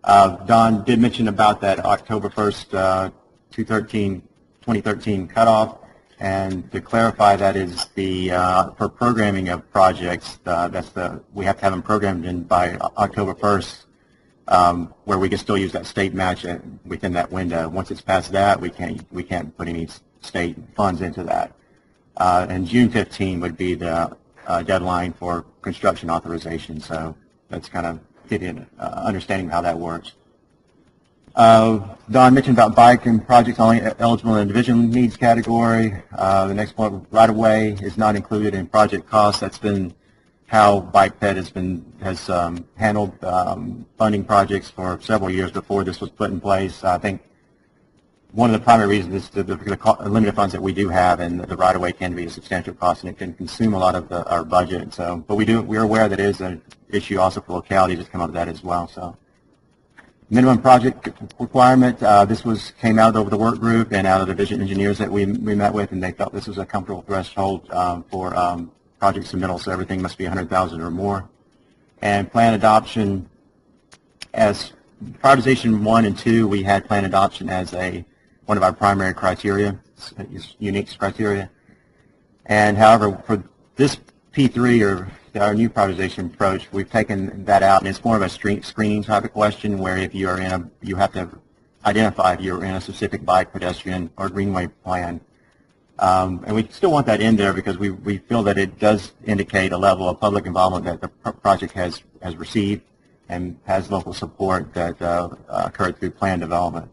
[SPEAKER 3] Don did mention about that October 1st, 2013 cutoff, and to clarify, that is the for programming of projects. We have to have them programmed in by October 1st, where we can still use that state match within that window. Once it's past that, we can't put any state funds into that. And June 15 would be the deadline for construction authorization. So that's kind of getting an understanding of how that works. Don mentioned about bike and projects only eligible in the division needs category. The next point, right of way, is not included in project costs. That's been how Bike Ped has handled funding projects for several years before this was put in place. I think one of the primary reasons is the limited funds that we do have, and the right of way can be a substantial cost, and it can consume a lot of our budget. So, but we're aware that it is an issue also for localities that come up with that as well. So. Minimum project requirement, this came out over the work group and out of the division engineers that we met with, and they felt this was a comfortable threshold for project submittal, so everything must be 100,000 or more. And plan adoption, as prioritization 1 and 2, we had plan adoption as one of our primary criteria, unique criteria. And however, for this P3, or our new prioritization approach, we've taken that out, and it's more of a screening type of question where if you are you have to identify if you're in a specific bike, pedestrian, or greenway plan. And we still want that in there because we feel that it does indicate a level of public involvement that the project has received and has local support that occurred through plan development.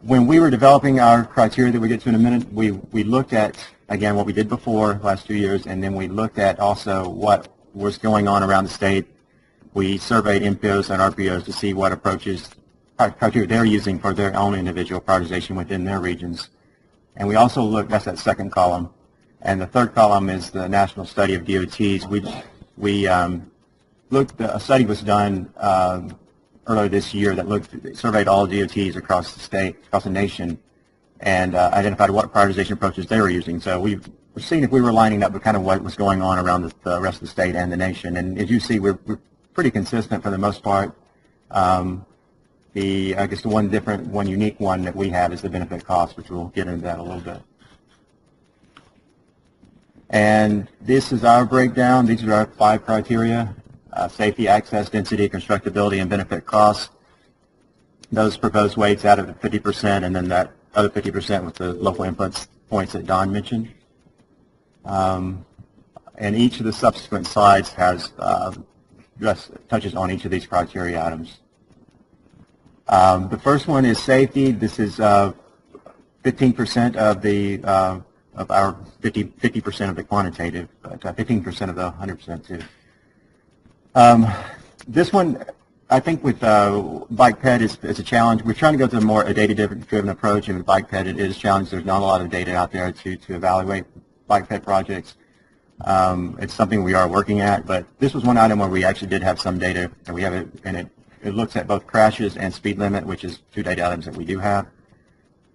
[SPEAKER 3] When we were developing our criteria that we get to in a minute, we looked at, again, what we did before the last 2 years, and then we looked at also what was going on around the state. We surveyed MPOs and RPOs to see what criteria they're using for their own individual prioritization within their regions. And we also looked, that's that second column, and the third column is the national study of DOTs. A study was done earlier this year that surveyed all DOTs across the state, across the nation, and identified what prioritization approaches they were using. So we're seeing if we were lining up with kind of what was going on around the rest of the state and the nation. And as you see, we're pretty consistent for the most part. I guess the one unique one that we have is the benefit cost, which we'll get into that a little bit. And this is our breakdown. These are our 5 criteria: safety, access, density, constructability, and benefit costs. Those proposed weights out of the 50%, and then that other 50% with the local inputs points that Don mentioned. And each of the subsequent slides has touches on each of these criteria items. The first one is safety. This is 15% of our 50% of the quantitative, but 15% of the 100% too. This one, I think with Bike Ped is a challenge. We're trying to go to a data-driven approach, and with Bike Ped it is a challenge. There's not a lot of data out there to evaluate Bike Ped projects. It's something we are working at, but this was one item where we actually did have some data, and we have it, and it looks at both crashes and speed limit, which is 2 data items that we do have.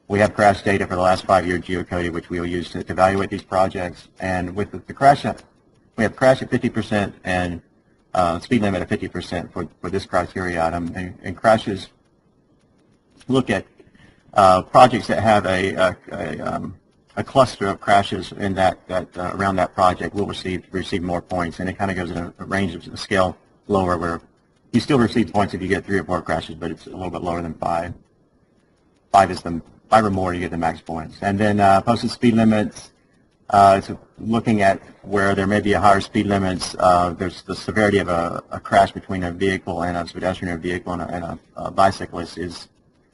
[SPEAKER 3] We have crash data for the last 5 years geocoded, which we will use to evaluate these projects. And with the crash, we have crash at 50% and speed limit at 50% for this criteria item. And crashes look at projects that have a cluster of crashes in that around that project will receive more points, and it kind of goes in a range of a scale lower where you still receive points if you get 3 or 4 crashes, but it's a little bit lower than 5. 5 or more, you get the max points. And then posted speed limits. So looking at where there may be a higher speed limits, there's the severity of a crash between a vehicle and a pedestrian or vehicle and a bicyclist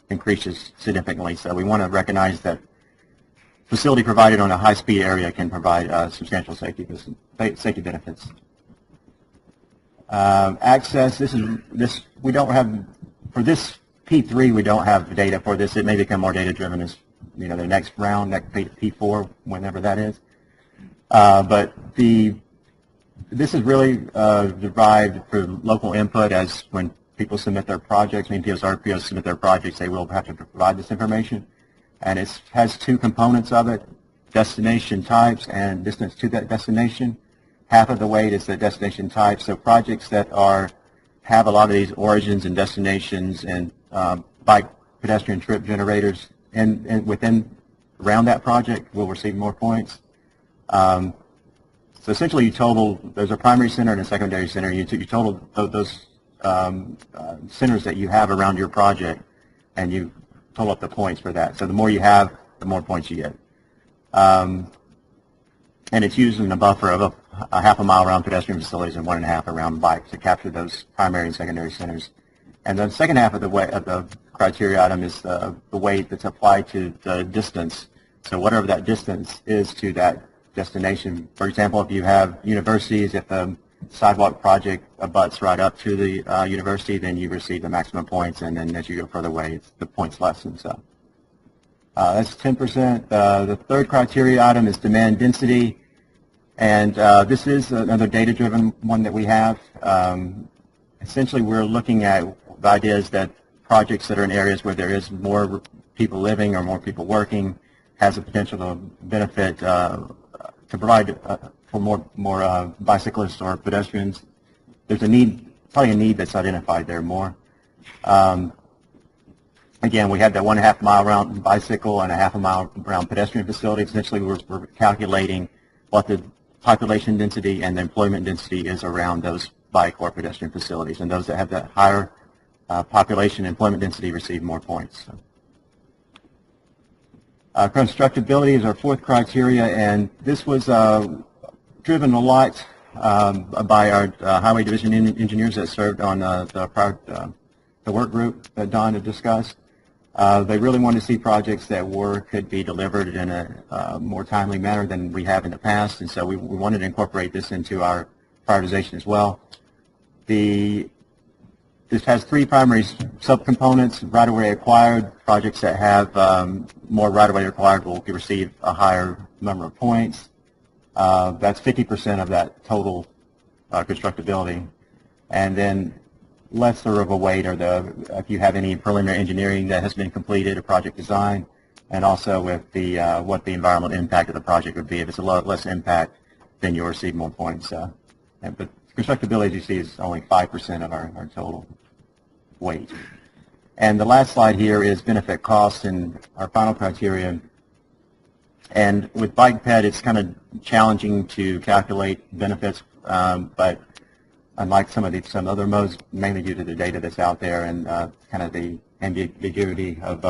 [SPEAKER 3] increases significantly. So we want to recognize that facility provided on a high-speed area can provide substantial safety benefits. Access. We don't have for this P3. We don't have data for this. It may become more data-driven as the next round, next P4, whenever that is. But this is really derived for local input, as when people submit their projects, MPOs, RPOs submit their projects, they will have to provide this information. And it has 2 components of it: destination types and distance to that destination. Half of the weight is the destination type. So projects that have a lot of these origins and destinations and bike pedestrian trip generators and around that project will receive more points. So essentially you total, there's a primary center and a secondary center. You total those centers that you have around your project, and you total up the points for that. So the more you have, the more points you get. and it's using a buffer of a half a mile around pedestrian facilities and 1.5 around bikes to capture those primary and secondary centers. And the second half of the criteria item is the weight that's applied to the distance. So whatever that distance is to that destination. For example, if you have universities, if the sidewalk project abuts right up to the university, then you receive the maximum points, and then as you go further away, the points lessen. So that's 10%. The third criteria item is demand density, and this is another data-driven one that we have. Essentially, we're looking at the ideas that projects that are in areas where there is more people living or more people working has the potential to benefit to provide for more bicyclists or pedestrians. There's a need, probably a need that's identified there more. Again, we have that 1.5 mile round bicycle and a half a mile round pedestrian facility. Essentially, we're calculating what the population density and the employment density is around those bike or pedestrian facilities, and those that have that higher population employment density receive more points. So. Constructability is our fourth criteria, and this was driven a lot by our highway division engineers that served on the work group that Don had discussed. They really wanted to see projects that could be delivered in a more timely manner than we have in the past, and so we wanted to incorporate this into our prioritization as well. This has three primary subcomponents: right-of-way acquired. Projects that have more right-of-way acquired will receive a higher number of points. That's 50% of that total constructability. And then lesser of a weight are if you have any preliminary engineering that has been completed, a project design, and also with what the environmental impact of the project would be. If it's a lot less impact, then you'll receive more points. But constructability, as you see, is only 5% of our total weight. And the last slide here is benefit cost and our final criteria. And with bike ped, it's kind of challenging to calculate benefits, but unlike some other modes, mainly due to the data that's out there and kind of the ambiguity of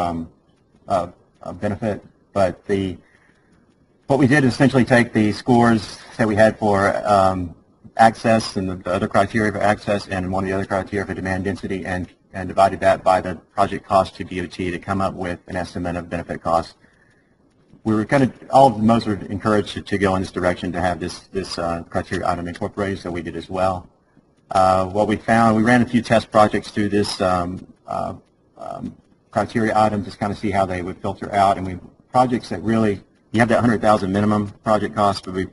[SPEAKER 3] benefit. But what we did is essentially take the scores that we had for access and the other criteria for access and one of the other criteria for demand density and divided that by the project cost to DOT to come up with an estimate of benefit cost. We were all of the modes were encouraged to go in this direction to have this criteria item incorporated, so we did as well. What we found, we ran a few test projects through this criteria item to kind of see how they would filter out, and projects that really, you have that 100,000 minimum project cost, but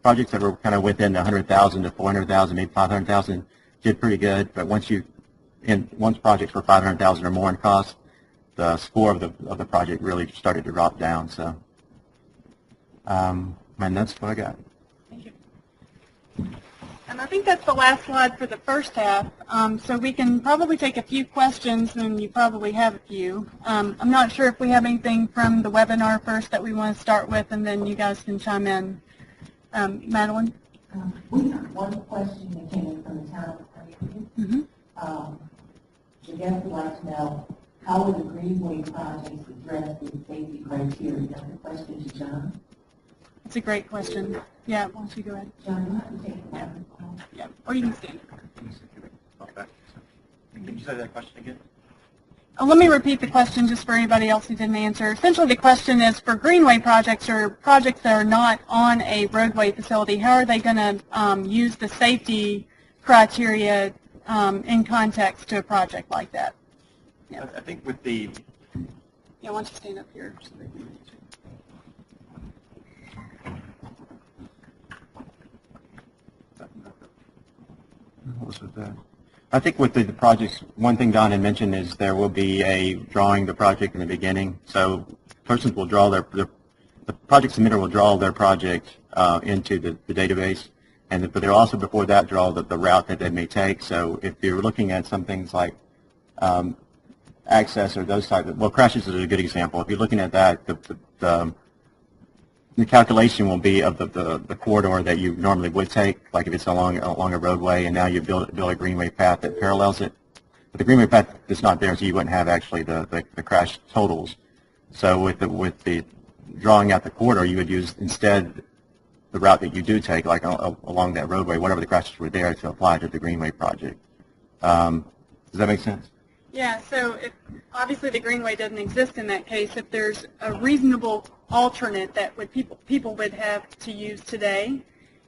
[SPEAKER 3] projects that were kind of within the 100,000 to 400,000, maybe 500,000 did pretty good, but once projects were 500,000 or more in cost, the score of the project really started to drop down. So, and that's what I got.
[SPEAKER 1] Thank you. And I think that's the last slide for the first half. So we can probably take a few questions, and you probably have a few. I'm not sure if we have anything from the webinar first that we want to start with, and then you guys can chime in. Madeline?
[SPEAKER 7] We have one question that came in from the town of Pedestrian. The guest would like to know, how will the Greenway projects address the safety criteria? That's a question to John.
[SPEAKER 1] That's a great question. Yeah, why don't you go ahead?
[SPEAKER 7] John, you have to take the microphone.
[SPEAKER 1] Yeah, or you can stand.
[SPEAKER 3] Can you say that question again?
[SPEAKER 1] Let me repeat the question just for anybody else who didn't answer. Essentially, the question is for Greenway projects or projects that are not on a roadway facility, how are they going to use the safety criteria in context to a project like that? Yeah.
[SPEAKER 3] I think with the...
[SPEAKER 1] Yeah, why don't you stand up here? So they can...
[SPEAKER 3] What was with that? I think with the projects, one thing Don had mentioned is there will be a drawing the project in the beginning. So persons will draw the project submitter will draw their project into the database, but they'll also before that draw the route that they may take. So if you're looking at some things like access or those types of, well, crashes is a good example. If you're looking at that, the calculation will be of the corridor that you normally would take, like if it's along a roadway, and now you build a greenway path that parallels it. But the greenway path is not there, so you wouldn't have actually the crash totals. So with the drawing out the corridor, you would use instead the route that you do take, like along that roadway, whatever the crashes were there, to apply to the Greenway project. Does that make sense?
[SPEAKER 1] Yeah, so if, obviously the Greenway doesn't exist in that case. If there's a reasonable alternate that would people would have to use today,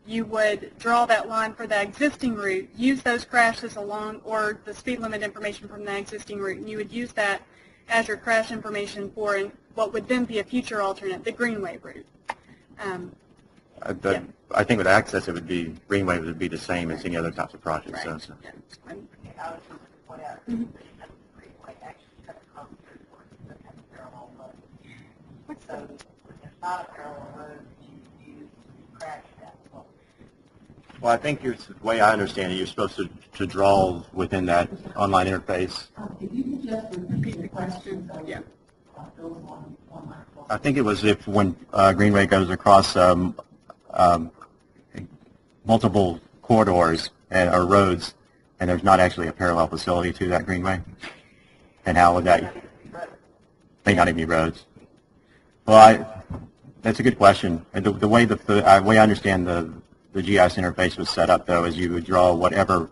[SPEAKER 1] you would draw that line for the existing route, use those crashes along, or the speed limit information from the existing route, and you would use that as your crash information for what would then be a future alternate, the Greenway route.
[SPEAKER 3] Yeah. I think with access, it would be, Greenway would be the same as any other types of projects.
[SPEAKER 1] Right.
[SPEAKER 3] So.
[SPEAKER 1] Yeah.
[SPEAKER 6] I was just going to point out that the Greenway actually cuts across the board, it doesn't have a parallel road. So when there's not a parallel road, you use crash that.
[SPEAKER 3] Well, I think the way I understand it, you're supposed to draw within that online interface.
[SPEAKER 7] If you could just repeat the question, so
[SPEAKER 1] Yeah.
[SPEAKER 7] those on microphone.
[SPEAKER 3] I think it was if when Greenway goes across multiple corridors or roads, and there's not actually a parallel facility to that Greenway, and how would that may not even be roads? Well, that's a good question. And the way way I understand the GIS interface was set up, though, is you would draw whatever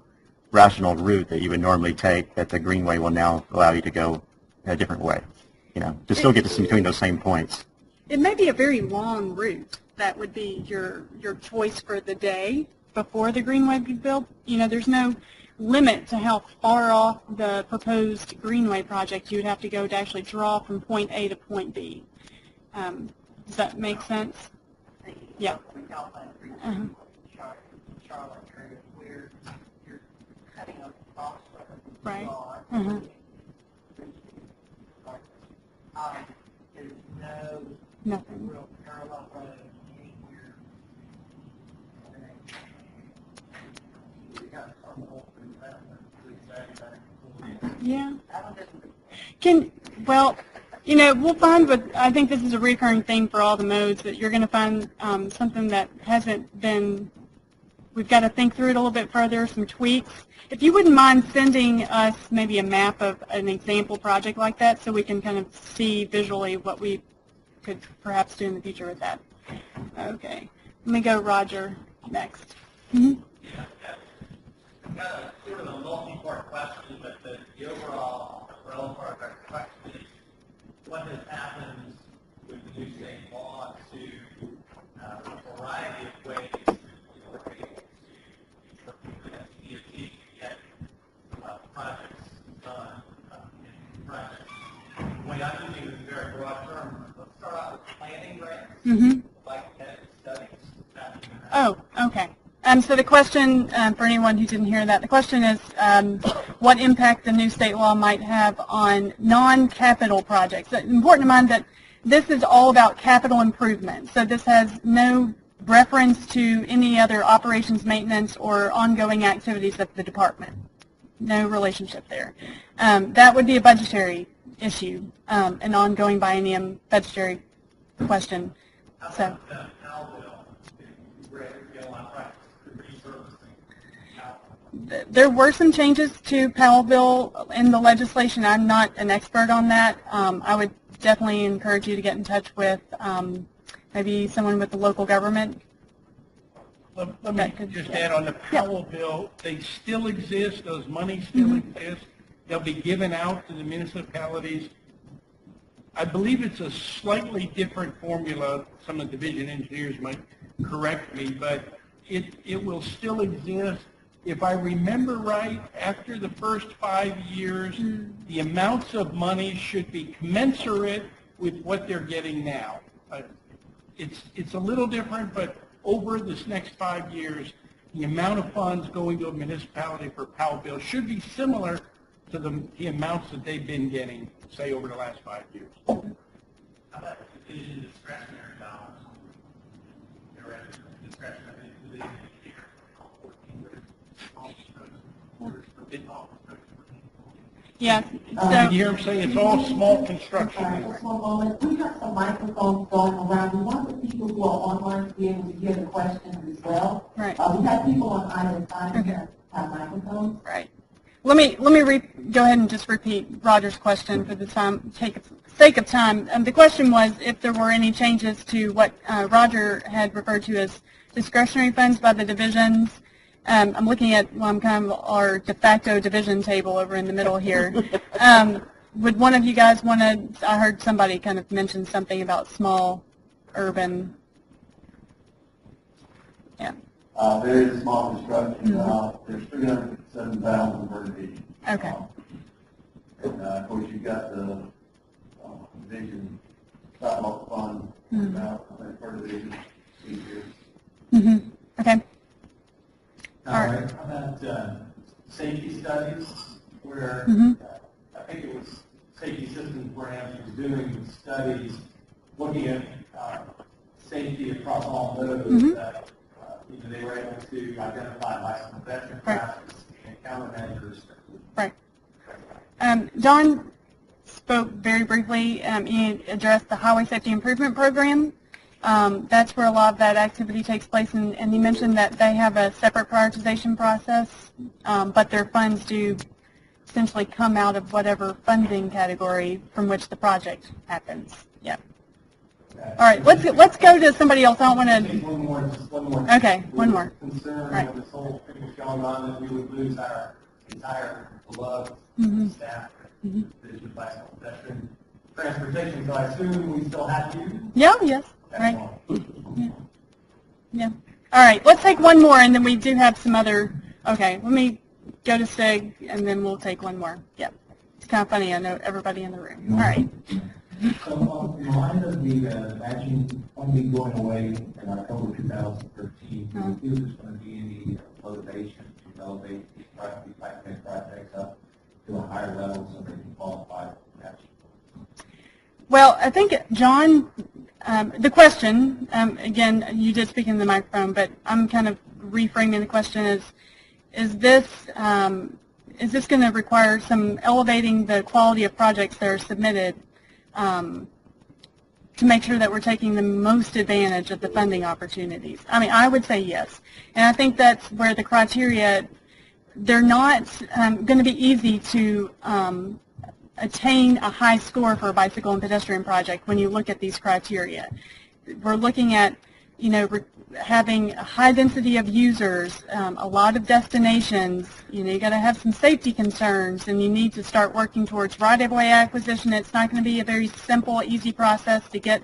[SPEAKER 3] rational route that you would normally take, that the Greenway will now allow you to go in a different way, to still get to between those same points.
[SPEAKER 1] It may be a very long route that would be your choice for the day before the Greenway be built. There's no limit to how far off the proposed Greenway project you would have to go to actually draw from point A to point B. Does that make sense? Yeah. Uh-huh.
[SPEAKER 6] Charlotte area where you're cutting across
[SPEAKER 1] Right. Uh-huh.
[SPEAKER 6] There's no
[SPEAKER 1] Nothing.
[SPEAKER 6] real parallel road anywhere.
[SPEAKER 1] Yeah. We'll find I think this is a recurring thing for all the modes, that you're going to find something that hasn't been, we've got to think through it a little bit further, some tweaks. If you wouldn't mind sending us maybe a map of an example project like that, so we can kind of see visually what we could perhaps do in the future with that. Okay. Let me go Roger next. Mm-hmm.
[SPEAKER 8] Kind of sort of a multi-part question, but the overall relevant part of our question is what has happened with the new state law to a variety of ways for the DOT to get projects done in projects. The way I'm using it is a very broad term. Let's start out with planning grants, like Ped studies.
[SPEAKER 1] Oh, okay. So the question, for anyone who didn't hear that, the question is what impact the new state law might have on non-capital projects. It's important to mind that this is all about capital improvement. So this has no reference to any other operations, maintenance, or ongoing activities of the department. No relationship there. That would be a budgetary issue, an ongoing biennium budgetary question. So. There were some changes to Powellville in the legislation. I'm not an expert on that. I would definitely encourage you to get in touch with maybe someone with the local government.
[SPEAKER 5] Let me just add on the Powellville, they still exist, those monies still exist. They'll be given out to the municipalities. I believe it's a slightly different formula. Some of the division engineers might correct me, but it will still exist. If I remember right, after the first 5 years, the amounts of money should be commensurate with what they're getting now. It's a little different, but over this next 5 years, the amount of funds going to a municipality for Powellville should be similar to the amounts that they've been getting, say, over the last 5 years.
[SPEAKER 8] How about division discretionary dollars? Discretionary.
[SPEAKER 1] Yeah.
[SPEAKER 5] Did you hear him say it's all small construction?
[SPEAKER 7] Just one moment. We have some microphones going around. We want the people who are online to be able to hear the questions as well.
[SPEAKER 1] Right.
[SPEAKER 7] We have people on either side who have microphones.
[SPEAKER 1] Right. Let me go ahead and just repeat Roger's question for the sake of time. The question was if there were any changes to what Roger had referred to as discretionary funds by the divisions. I'm looking at, well, I'm kind of our de facto division table over in the middle here. Would one of you guys want to, I heard somebody kind of mention something about small urban. Yeah.
[SPEAKER 9] There is small construction. There's 357,000 per division.
[SPEAKER 1] Okay.
[SPEAKER 9] And of course, you've got the division sidewalk fund, about, I think, per division each year.
[SPEAKER 1] Okay.
[SPEAKER 8] All right. How about safety studies, where I think it was Safety Systems Branch was doing studies looking at safety across all modes that they were able to identify licensed pedestrian traffic and countermeasures.
[SPEAKER 1] Right. John spoke very briefly. He addressed the Highway Safety Improvement Program. That's where a lot of that activity takes place, and he mentioned that they have a separate prioritization process, but their funds do essentially come out of whatever funding category from which the project happens. Yeah. All right, let's go to somebody else. I don't want to.
[SPEAKER 8] One more.
[SPEAKER 1] Okay, one more.
[SPEAKER 8] Concern
[SPEAKER 1] right.
[SPEAKER 8] with this whole thing that's going on that we would lose our entire beloved staff, division of bicycle pedestrian transportation. So I assume we still have you.
[SPEAKER 1] Yeah. Yes. Right. Yeah. All right. Let's take one more, and then we do have some other. Okay. Let me go to Sig, and then we'll take one more. Yep. It's kind of funny. I know everybody in the room. All right.
[SPEAKER 10] So in line of the matching funding going away in October 2013, do you feel there's going to be any motivation to elevate these projects up to a higher level so they can qualify for matching?
[SPEAKER 1] Well, I think, John, the question, again, you did speak in the microphone, but I'm kind of reframing the question as, is this going to require some elevating the quality of projects that are submitted to make sure that we're taking the most advantage of the funding opportunities? I mean, I would say yes. And I think that's where the criteria, they're not going to be easy to attain a high score for a bicycle and pedestrian project when you look at these criteria. We're looking at, having a high density of users, a lot of destinations. You got to have some safety concerns, and you need to start working towards right-of-way acquisition. It's not going to be a very simple, easy process to get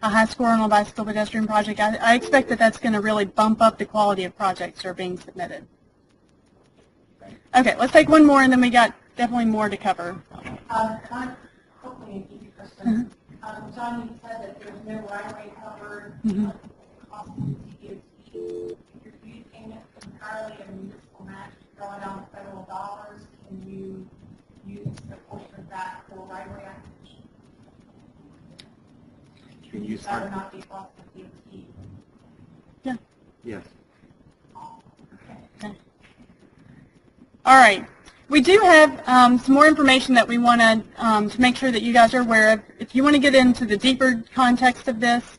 [SPEAKER 1] a high score on a bicycle pedestrian project. I expect that that's going to really bump up the quality of projects that are being submitted. Okay, let's take one more, and then we got definitely more to cover.
[SPEAKER 6] Hopefully an easy question. John, you said that there's no right-of-way covered. You're using it entirely a municipal match to draw down federal dollars. Can you use a portion of that for right-of-way acquisition?
[SPEAKER 3] Can you
[SPEAKER 6] That would not be cost of DOT.
[SPEAKER 1] Yeah.
[SPEAKER 3] Yes.
[SPEAKER 1] Okay. All right. We do have some more information that we want to make sure that you guys are aware of. If you want to get into the deeper context of this,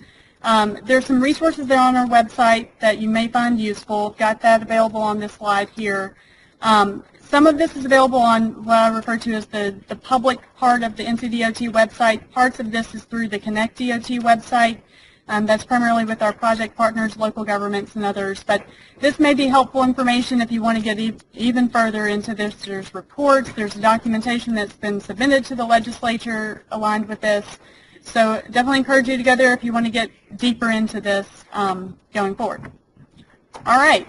[SPEAKER 1] there's some resources there on our website that you may find useful. Got that available on this slide here. Some of this is available on what I refer to as the public part of the NCDOT website. Parts of this is through the Connect DOT website. That's primarily with our project partners, local governments, and others. But this may be helpful information if you want to get even further into this. There's reports. There's documentation that's been submitted to the legislature aligned with this. So definitely encourage you to go there if you want to get deeper into this going forward. All right.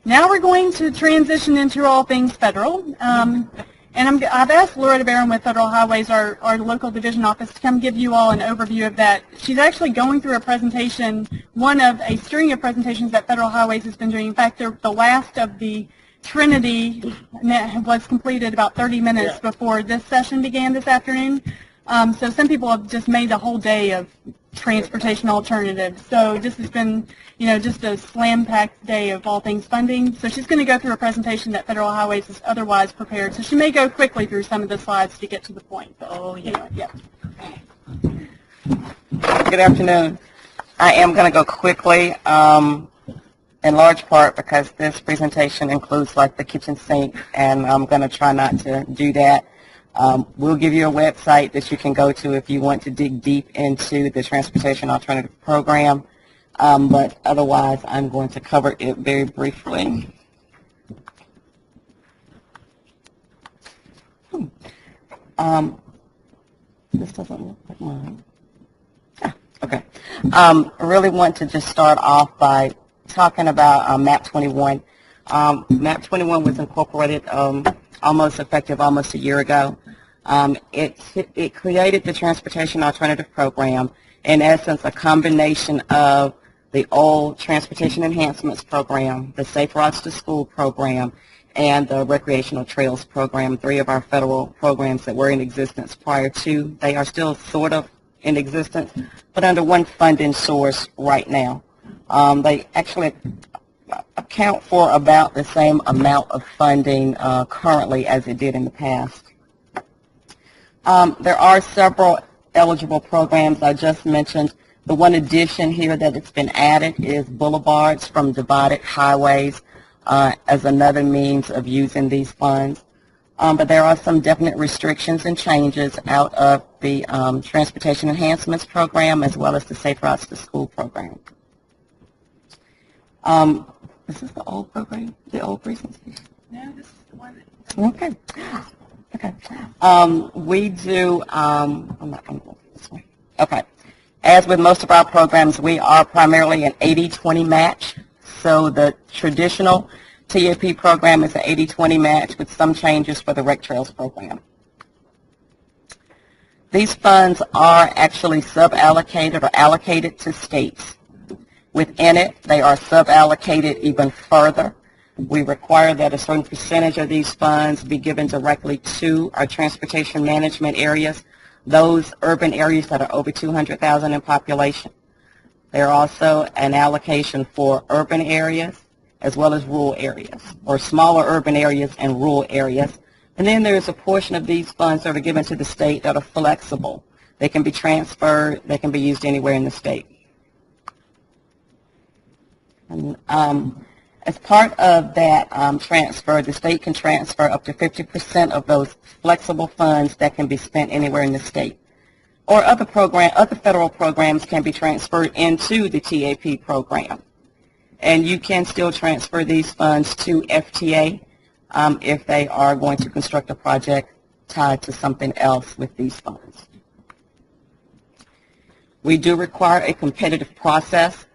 [SPEAKER 1] Now we're going to transition into all things federal. And I've asked Loretta Barron with Federal Highways, our local division office, to come give you all an overview of that. She's actually going through a presentation, one of a string of presentations that Federal Highways has been doing. In fact, the last of the Trinity was completed about 30 minutes before this session began this afternoon. So some people have just made a whole day of transportation alternatives. So this has been, just a slam-packed day of all things funding. So she's going to go through a presentation that Federal Highways is otherwise prepared. So she may go quickly through some of the slides to get to the point.
[SPEAKER 4] Oh, yeah.
[SPEAKER 1] Yeah.
[SPEAKER 11] Good afternoon. I am going to go quickly, in large part because this presentation includes like the kitchen sink, and I'm going to try not to do that. We'll give you a website that you can go to if you want to dig deep into the Transportation Alternative Program. but otherwise I'm going to cover it very briefly. This doesn't look like mine. Okay. I really want to just start off by talking about MAP 21. MAP 21 was incorporated almost a year ago. It created the Transportation Alternative Program, in essence a combination of the old Transportation Enhancements Program, the Safe Routes to School Program, and the Recreational Trails Program, three of our federal programs that were in existence prior to. They are still sort of in existence, but under one funding source right now. They actually account for about the same amount of funding currently as it did in the past. There are several eligible programs I just mentioned. The one addition here that it's been added is boulevards from divided highways as another means of using these funds. But there are some definite restrictions and changes out of the Transportation Enhancements Program as well as the Safe Routes to School Program. Is this the old program, the old presentation?
[SPEAKER 1] No, this is the one that...
[SPEAKER 11] Okay. Okay. We do, I'm not going to go this way. Okay. As with most of our programs, we are primarily an 80-20 match. So the traditional TAP program is an 80-20 match with some changes for the Rec Trails program. These funds are actually sub-allocated or allocated to states. Within it, they are sub-allocated even further. We require that a certain percentage of these funds be given directly to our transportation management areas, those urban areas that are over 200,000 in population. There are also an allocation for urban areas as well as rural areas, or smaller urban areas and rural areas. And then there is a portion of these funds that are given to the state that are flexible. They can be transferred, they can be used anywhere in the state. And, as part of that transfer, the state can transfer up to 50% of those flexible funds that can be spent anywhere in the state. Or other federal programs can be transferred into the TAP program. And you can still transfer these funds to FTA if they are going to construct a project tied to something else with these funds. We do require a competitive process.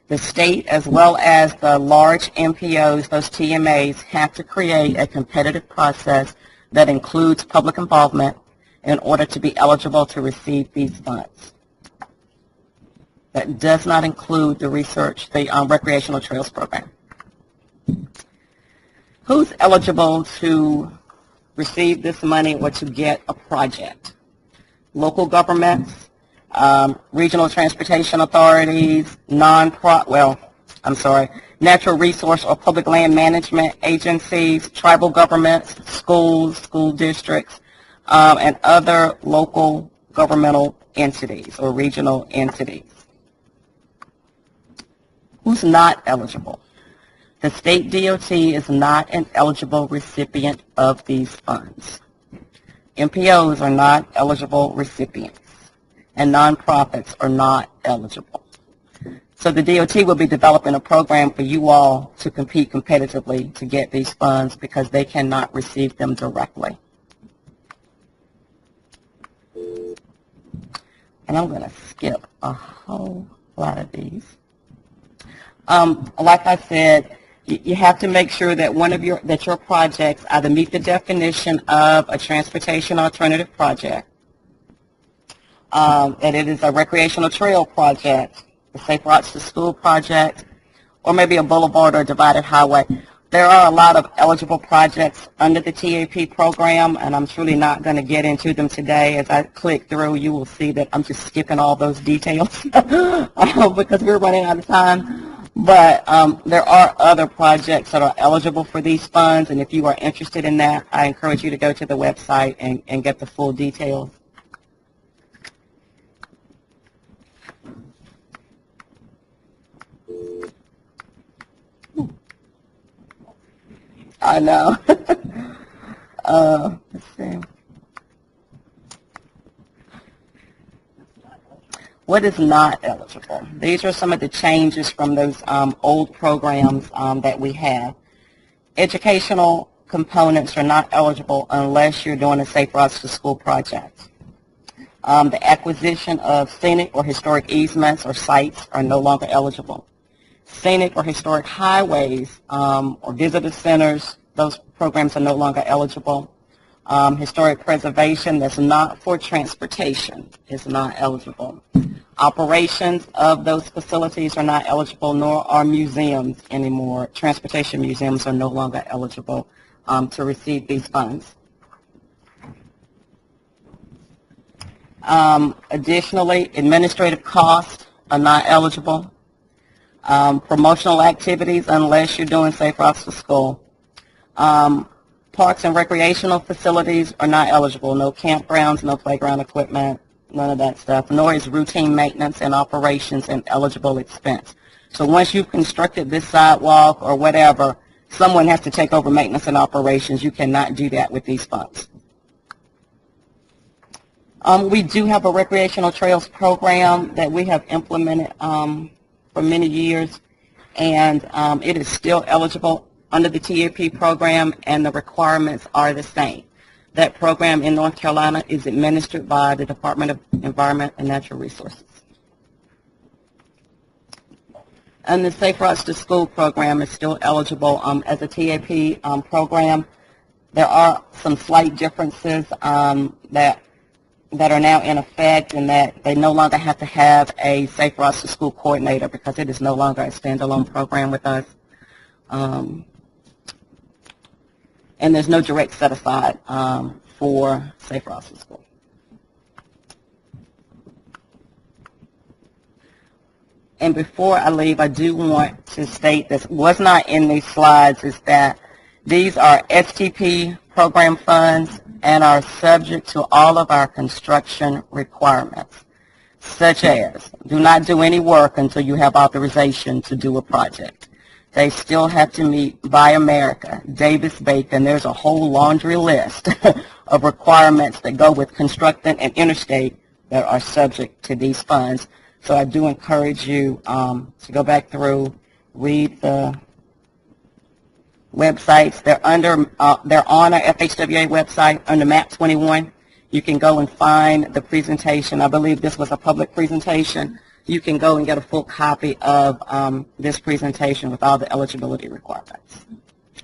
[SPEAKER 11] The state, as well as the large MPOs, those TMAs, have to create a competitive process that includes public involvement in order to be eligible to receive these funds. That does not include the Recreational Trails Program. Who's eligible to receive this money or to get a project? Local governments, regional transportation authorities, natural resource or public land management agencies, tribal governments, schools, school districts, and other local governmental entities or regional entities. Who's not eligible? The state DOT is not an eligible recipient of these funds. MPOs are not eligible recipients, and nonprofits are not eligible. So the DOT will be developing a program for you all to compete competitively to get these funds because they cannot receive them directly. And I'm going to skip a whole lot of these. Like I said, you have to make sure that that your projects either meet the definition of a transportation alternative project, that it is a recreational trail project, the Safe Routes to School project, or maybe a boulevard or divided highway. There are a lot of eligible projects under the TAP program, and I'm truly not going to get into them today. As I click through, you will see that I'm just skipping all those details because we're running out of time. But there are other projects that are eligible for these funds, and if you are interested in that, I encourage you to go to the website and get the full details. I know. Let's see. What is not eligible? These are some of the changes from those old programs that we have. Educational components are not eligible unless you're doing a Safe Routes to School project. The acquisition of scenic or historic easements or sites are no longer eligible. Scenic or historic highways or visitor centers, those programs are no longer eligible. Historic preservation that's not for transportation is not eligible. Operations of those facilities are not eligible, nor are museums anymore. Transportation museums are no longer eligible to receive these funds. Additionally, administrative costs are not eligible. Promotional activities, unless you're doing Safe Routes to School. Parks and recreational facilities are not eligible. No campgrounds, no playground equipment, none of that stuff. Nor is routine maintenance and operations an eligible expense. So once you've constructed this sidewalk or whatever, someone has to take over maintenance and operations. You cannot do that with these funds. We do have a recreational trails program that we have implemented for many years, and it is still eligible under the TAP program, and the requirements are the same. That program in North Carolina is administered by the Department of Environment and Natural Resources. And the Safe Routes to School program is still eligible as a TAP program. There are some slight differences that are now in effect, in that they no longer have to have a Safe Routes to School coordinator because it is no longer a standalone program with us. And there's no direct set aside for Safe Routes to School. And before I leave, I do want to state this was not in these slides, is that these are STP program funds and are subject to all of our construction requirements, such as do not do any work until you have authorization to do a project. They still have to meet Buy America, Davis-Bacon. There's a whole laundry list of requirements that go with constructing an interstate that are subject to these funds. So I do encourage you to go back through, read the websites. They're on our FHWA website under Map 21. You can go and find the presentation. I believe this was a public presentation. You can go and get a full copy of this presentation with all the eligibility requirements.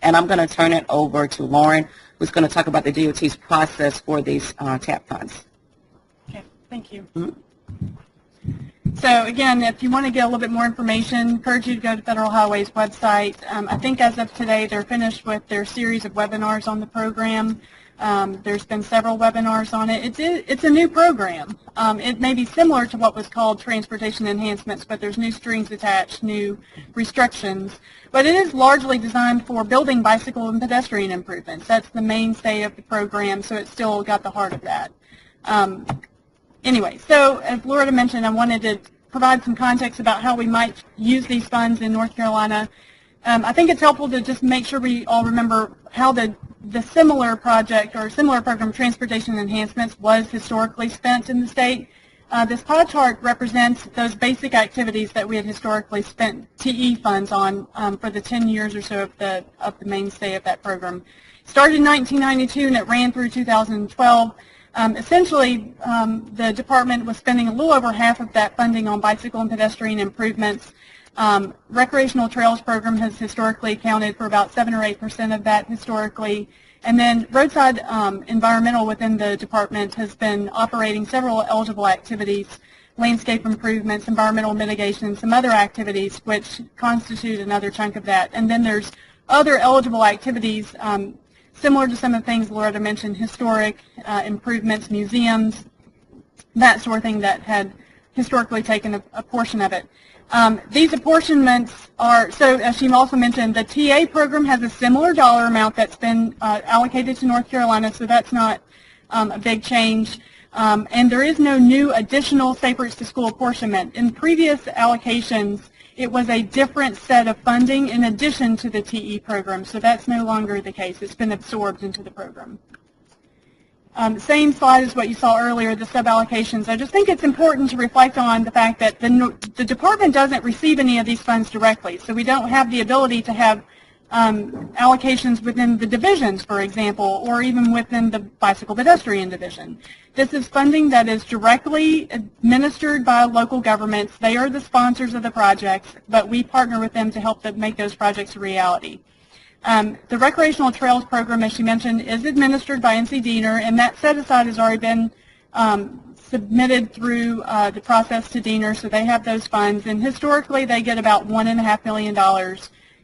[SPEAKER 11] And I'm going to turn it over to Lauren, who's going to talk about the DOT's process for these TAP funds.
[SPEAKER 1] Okay, thank you.
[SPEAKER 11] Mm-hmm.
[SPEAKER 1] So again, if you want to get a little bit more information, I encourage you to go to Federal Highway's website. I think as of today, they're finished with their series of webinars on the program. There's been several webinars on it. It's a new program. It may be similar to what was called transportation enhancements, but there's new strings attached, new restrictions. But it is largely designed for building bicycle and pedestrian improvements. That's the mainstay of the program, so it's still got the heart of that. Anyway, so as Loretta mentioned, I wanted to provide some context about how we might use these funds in North Carolina. I think it's helpful to just make sure we all remember how the similar project or similar program, transportation enhancements, was historically spent in the state. This pie chart represents those basic activities that we had historically spent TE funds on for the 10 years or so of the mainstay of that program. It started in 1992 and it ran through 2012. Essentially, the department was spending a little over half of that funding on bicycle and pedestrian improvements. Recreational trails program has historically accounted for about 7 or 8% of that historically. And then roadside environmental within the department has been operating several eligible activities, landscape improvements, environmental mitigation, some other activities which constitute another chunk of that. And then there's other eligible activities similar to some of the things Loretta mentioned, historic improvements, museums, that sort of thing that had historically taken a portion of it. These apportionments are, so as she also mentioned, the TA program has a similar dollar amount that's been allocated to North Carolina, so that's not a big change. And there is no new additional Safe Routes to School apportionment. In previous allocations, it was a different set of funding in addition to the TE program, so that's no longer the case. It's been absorbed into the program. Same slide as what you saw earlier, the sub-allocations. I just think it's important to reflect on the fact that the department doesn't receive any of these funds directly, so we don't have the ability to have allocations within the divisions, for example, or even within the bicycle pedestrian division. This is funding that is directly administered by local governments. They are the sponsors of the projects, but we partner with them to help them make those projects a reality. The Recreational Trails Program, as she mentioned, is administered by NC DENR, and that set-aside has already been submitted through the process to DENR, so they have those funds, and historically they get about $1.5 million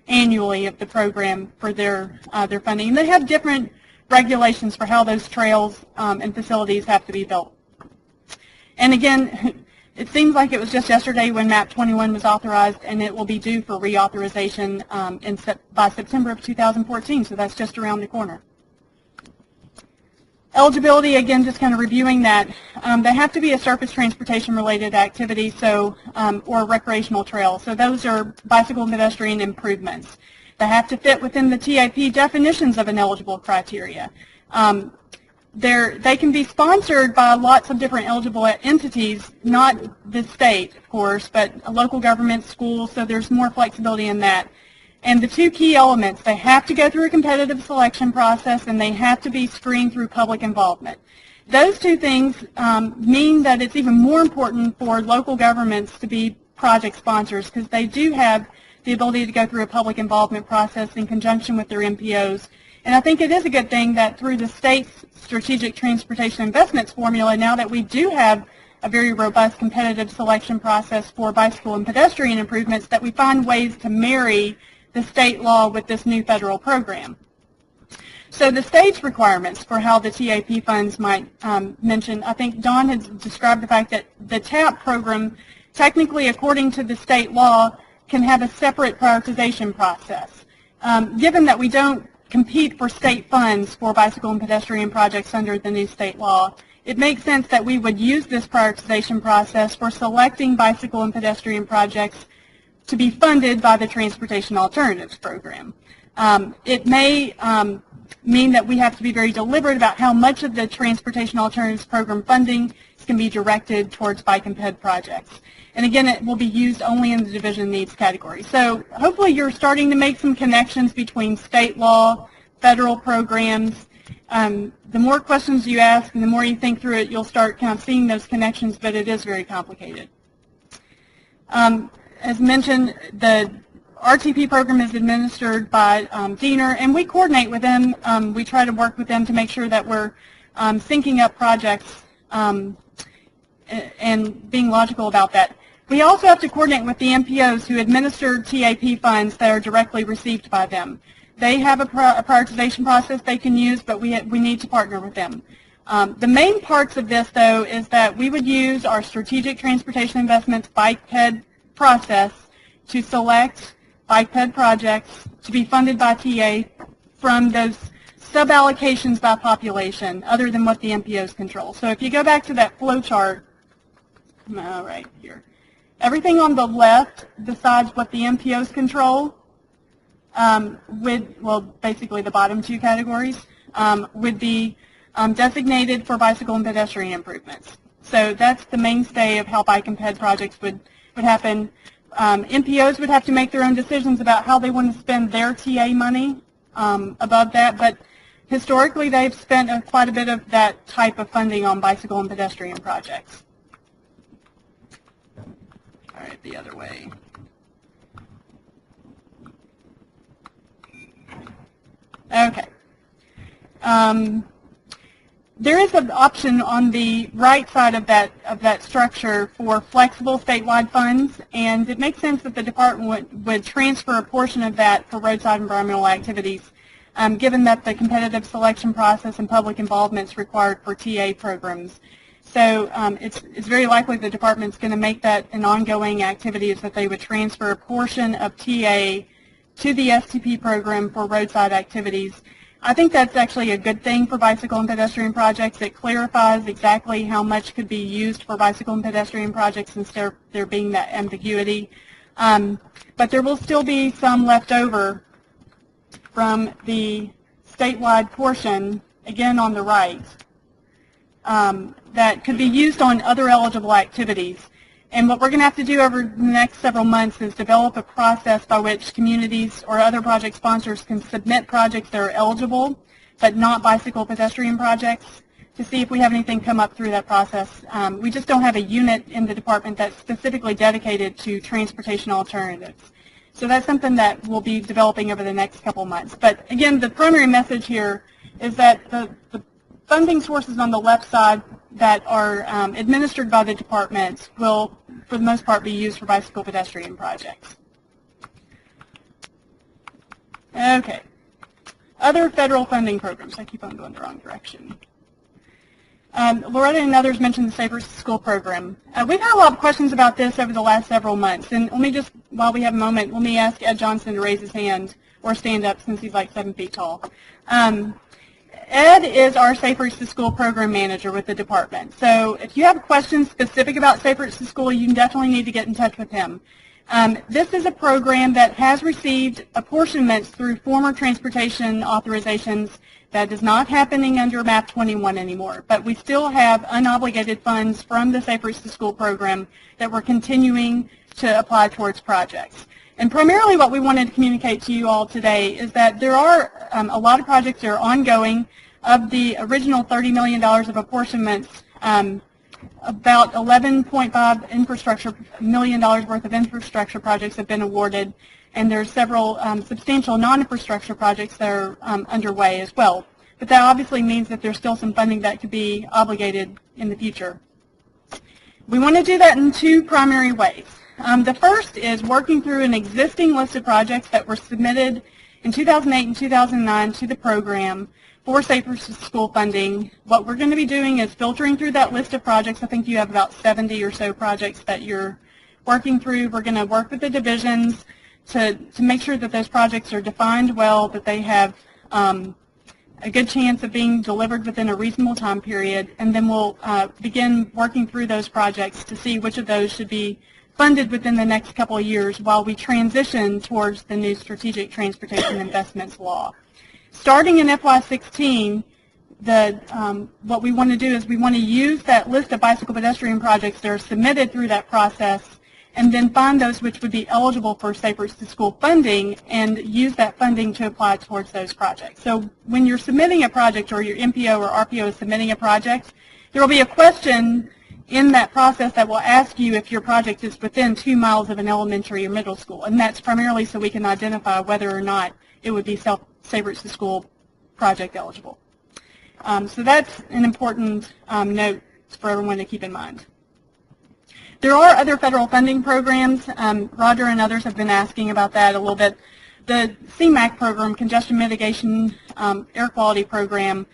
[SPEAKER 1] annually of the program for their funding. And they have different regulations for how those trails and facilities have to be built. And again, it seems like it was just yesterday when MAP 21 was authorized, and it will be due for reauthorization by September of 2014, so that's just around the corner. Eligibility, again, just kind of reviewing that. They have to be a surface transportation-related activity, so or recreational trail. So those are bicycle and pedestrian improvements. They have to fit within the TIP definitions of an eligible criteria. They can be sponsored by lots of different eligible entities, not the state, of course, but a local government, schools, so there's more flexibility in that. And the two key elements, they have to go through a competitive selection process and they have to be screened through public involvement. Those two things mean that it's even more important for local governments to be project sponsors because they do have the ability to go through a public involvement process in conjunction with their MPOs. And I think it is a good thing that through the state's Strategic Transportation Investments formula, now that we do have a very robust competitive selection process for bicycle and pedestrian improvements, that we find ways to marry the state law with this new federal program. So the state's requirements for how the TAP funds might mention, I think Don has described the fact that the TAP program, technically according to the state law, can have a separate prioritization process. Given that we don't compete for state funds for bicycle and pedestrian projects under the new state law, it makes sense that we would use this prioritization process for selecting bicycle and pedestrian projects to be funded by the Transportation Alternatives Program. It may mean that we have to be very deliberate about how much of the Transportation Alternatives Program funding can be directed towards bike and ped projects. And again, it will be used only in the division needs category. So hopefully you're starting to make some connections between state law, federal programs. The more questions you ask and the more you think through it, you'll start kind of seeing those connections, but it is very complicated. As mentioned, the RTP program is administered by DENR, and we coordinate with them. We try to work with them to make sure that we're syncing up projects and being logical about that. We also have to coordinate with the MPOs who administer TAP funds that are directly received by them. They have a prioritization process they can use, but we need to partner with them. The main parts of this, though, is that we would use our Strategic Transportation Investments bike ped process to select bike ped projects to be funded by TA from those sub-allocations by population other than what the MPOs control. So if you go back to that flow chart, right here, everything on the left besides what the MPOs control basically the bottom two categories would be designated for bicycle and pedestrian improvements. So that's the mainstay of how bike and ped projects would happen. MPOs would have to make their own decisions about how they want to spend their TA money above that, but historically they've spent quite a bit of that type of funding on bicycle and pedestrian projects. All right, the other way. Okay. There is an option on the right side of that structure for flexible statewide funds, and it makes sense that the department would transfer a portion of that for roadside environmental activities, given that the competitive selection process and public involvement is required for TA programs. So it's very likely the department's going to make that an ongoing activity, is that they would transfer a portion of TA to the STP program for roadside activities. I think that's actually a good thing for bicycle and pedestrian projects. It clarifies exactly how much could be used for bicycle and pedestrian projects instead of there being that ambiguity. But there will still be some left over from the statewide portion, again on the right. that could be used on other eligible activities. And what we're going to have to do over the next several months is develop a process by which communities or other project sponsors can submit projects that are eligible, but not bicycle pedestrian projects, to see if we have anything come up through that process. We just don't have a unit in the department that's specifically dedicated to transportation alternatives. So that's something that we'll be developing over the next couple months. But again, the primary message here is that the funding sources on the left side that are administered by the department will, for the most part, be used for bicycle pedestrian projects. Okay. Other federal funding programs. I keep on going the wrong direction. Loretta and others mentioned the Safer School program. We've had a lot of questions about this over the last several months, and let me just, while we have a moment, let me ask Ed Johnson to raise his hand or stand up since he's like 7 feet tall. Ed is our Safer School program manager with the department. So if you have questions specific about Safer School, you definitely need to get in touch with him. This is a program that has received apportionments through former transportation authorizations. That is not happening under MAP 21 anymore, but we still have unobligated funds from the Safer School program that we're continuing to apply towards projects. And primarily what we wanted to communicate to you all today is that there are a lot of projects that are ongoing. Of the original $30 million of apportionments, about $11.5 million worth of infrastructure projects have been awarded, and there are several substantial non-infrastructure projects that are underway as well. But that obviously means that there's still some funding that could be obligated in the future. We want to do that in two primary ways. The first is working through an existing list of projects that were submitted in 2008 and 2009 to the program for Safer School funding. What we're going to be doing is filtering through that list of projects. I think you have about 70 or so projects that you're working through. We're going to work with the divisions to make sure that those projects are defined well, that they have a good chance of being delivered within a reasonable time period, and then we'll begin working through those projects to see which of those should be funded within the next couple of years while we transition towards the new Strategic Transportation Investments Law. Starting in FY16, what we want to do is we want to use that list of bicycle pedestrian projects that are submitted through that process and then find those which would be eligible for Safer School funding and use that funding to apply towards those projects. So when you're submitting a project or your MPO or RPO is submitting a project, there will be a question in that process that will ask you if your project is within 2 miles of an elementary or middle school, and that's primarily so we can identify whether or not it would be Safer School project eligible. So that's an important note for everyone to keep in mind. There are other federal funding programs. Roger and others have been asking about that a little bit. The CMAQ program, Congestion Mitigation Air Quality Program,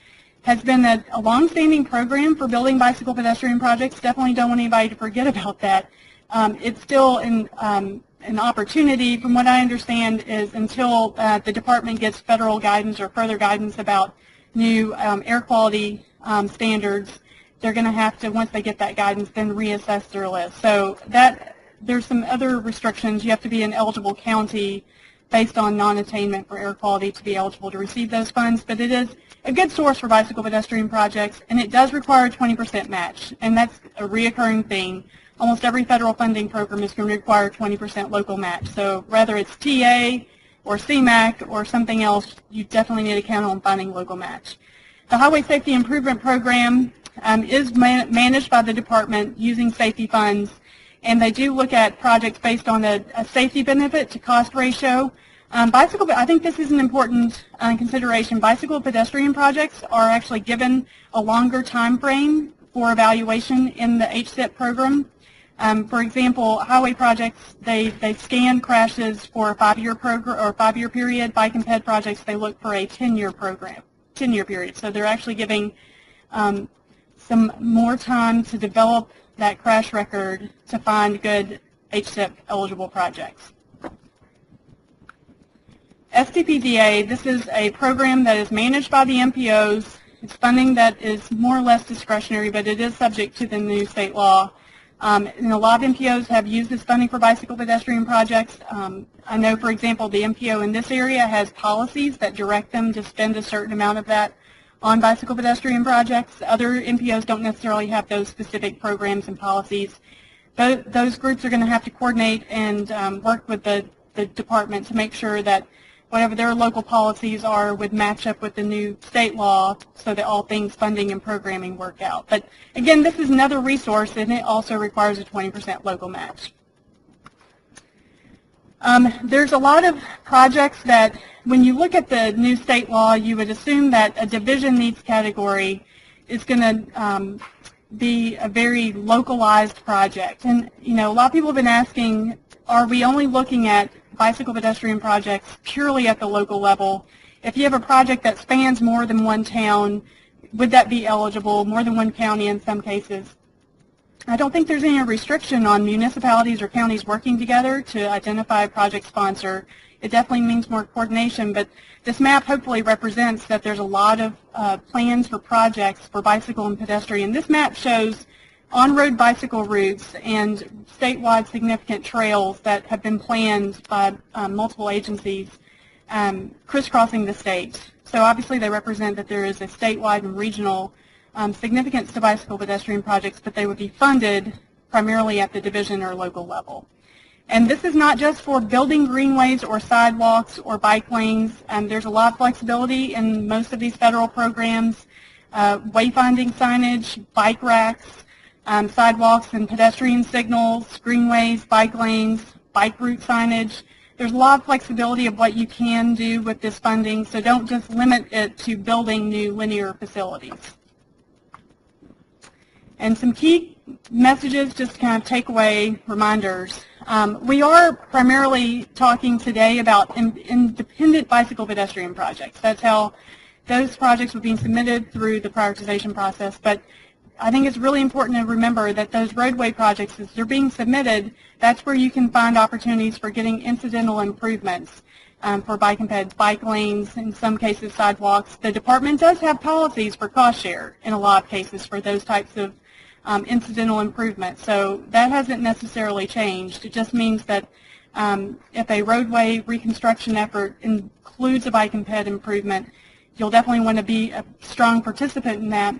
[SPEAKER 1] has been a long-standing program for building bicycle pedestrian projects. Definitely don't want anybody to forget about that. It's still an opportunity, from what I understand, is until the department gets federal guidance or further guidance about new air quality standards, they're going to have to, once they get that guidance, then reassess their list. So there's some other restrictions. You have to be an eligible county based on non-attainment for air quality to be eligible to receive those funds. But it is a good source for bicycle pedestrian projects, and it does require a 20% match, and that's a reoccurring thing. Almost every federal funding program is going to require a 20% local match. So whether it's TA or CMAQ or something else, you definitely need to count on finding local match. The Highway Safety Improvement Program is managed by the department using safety funds, and they do look at projects based on a safety benefit to cost ratio. I think this is an important consideration. Bicycle pedestrian projects are actually given a longer time frame for evaluation in the HSIP program. For example, highway projects, they scan crashes for a 5-year program or 5-year period. Bike and ped projects, they look for a 10-year program, 10-year period. So they're actually giving some more time to develop that crash record to find good HSIP eligible projects. STPDA, this is a program that is managed by the MPOs. It's funding that is more or less discretionary, but it is subject to the new state law. And a lot of MPOs have used this funding for bicycle pedestrian projects. I know, for example, the MPO in this area has policies that direct them to spend a certain amount of that on bicycle pedestrian projects. Other MPOs don't necessarily have those specific programs and policies. Those groups are going to have to coordinate and work with the department to make sure that whatever their local policies are would match up with the new state law so that all things funding and programming work out. But again, this is another resource, and it also requires a 20% local match. There's a lot of projects that when you look at the new state law, you would assume that a division needs category is going to be a very localized project. And, you know, a lot of people have been asking, are we only looking at bicycle pedestrian projects purely at the local level? If you have a project that spans more than one town, would that be eligible, more than one county in some cases? I don't think there's any restriction on municipalities or counties working together to identify a project sponsor. It definitely means more coordination, but this map hopefully represents that there's a lot of plans for projects for bicycle and pedestrian. This map shows on-road bicycle routes and statewide significant trails that have been planned by multiple agencies crisscrossing the state. So obviously they represent that there is a statewide and regional significance to bicycle pedestrian projects, but they would be funded primarily at the division or local level. And this is not just for building greenways or sidewalks or bike lanes. There's a lot of flexibility in most of these federal programs. Wayfinding signage, bike racks, sidewalks and pedestrian signals, greenways, bike lanes, bike route signage. There's a lot of flexibility of what you can do with this funding, so don't just limit it to building new linear facilities. And some key messages, just kind of takeaway reminders. We are primarily talking today about independent bicycle pedestrian projects. That's how those projects were being submitted through the prioritization process. But I think it's really important to remember that those roadway projects, as they're being submitted, that's where you can find opportunities for getting incidental improvements for bike and ped, bike lanes, in some cases sidewalks. The department does have policies for cost share in a lot of cases for those types of incidental improvements. So that hasn't necessarily changed. It just means that if a roadway reconstruction effort includes a bike and ped improvement, you'll definitely want to be a strong participant in that.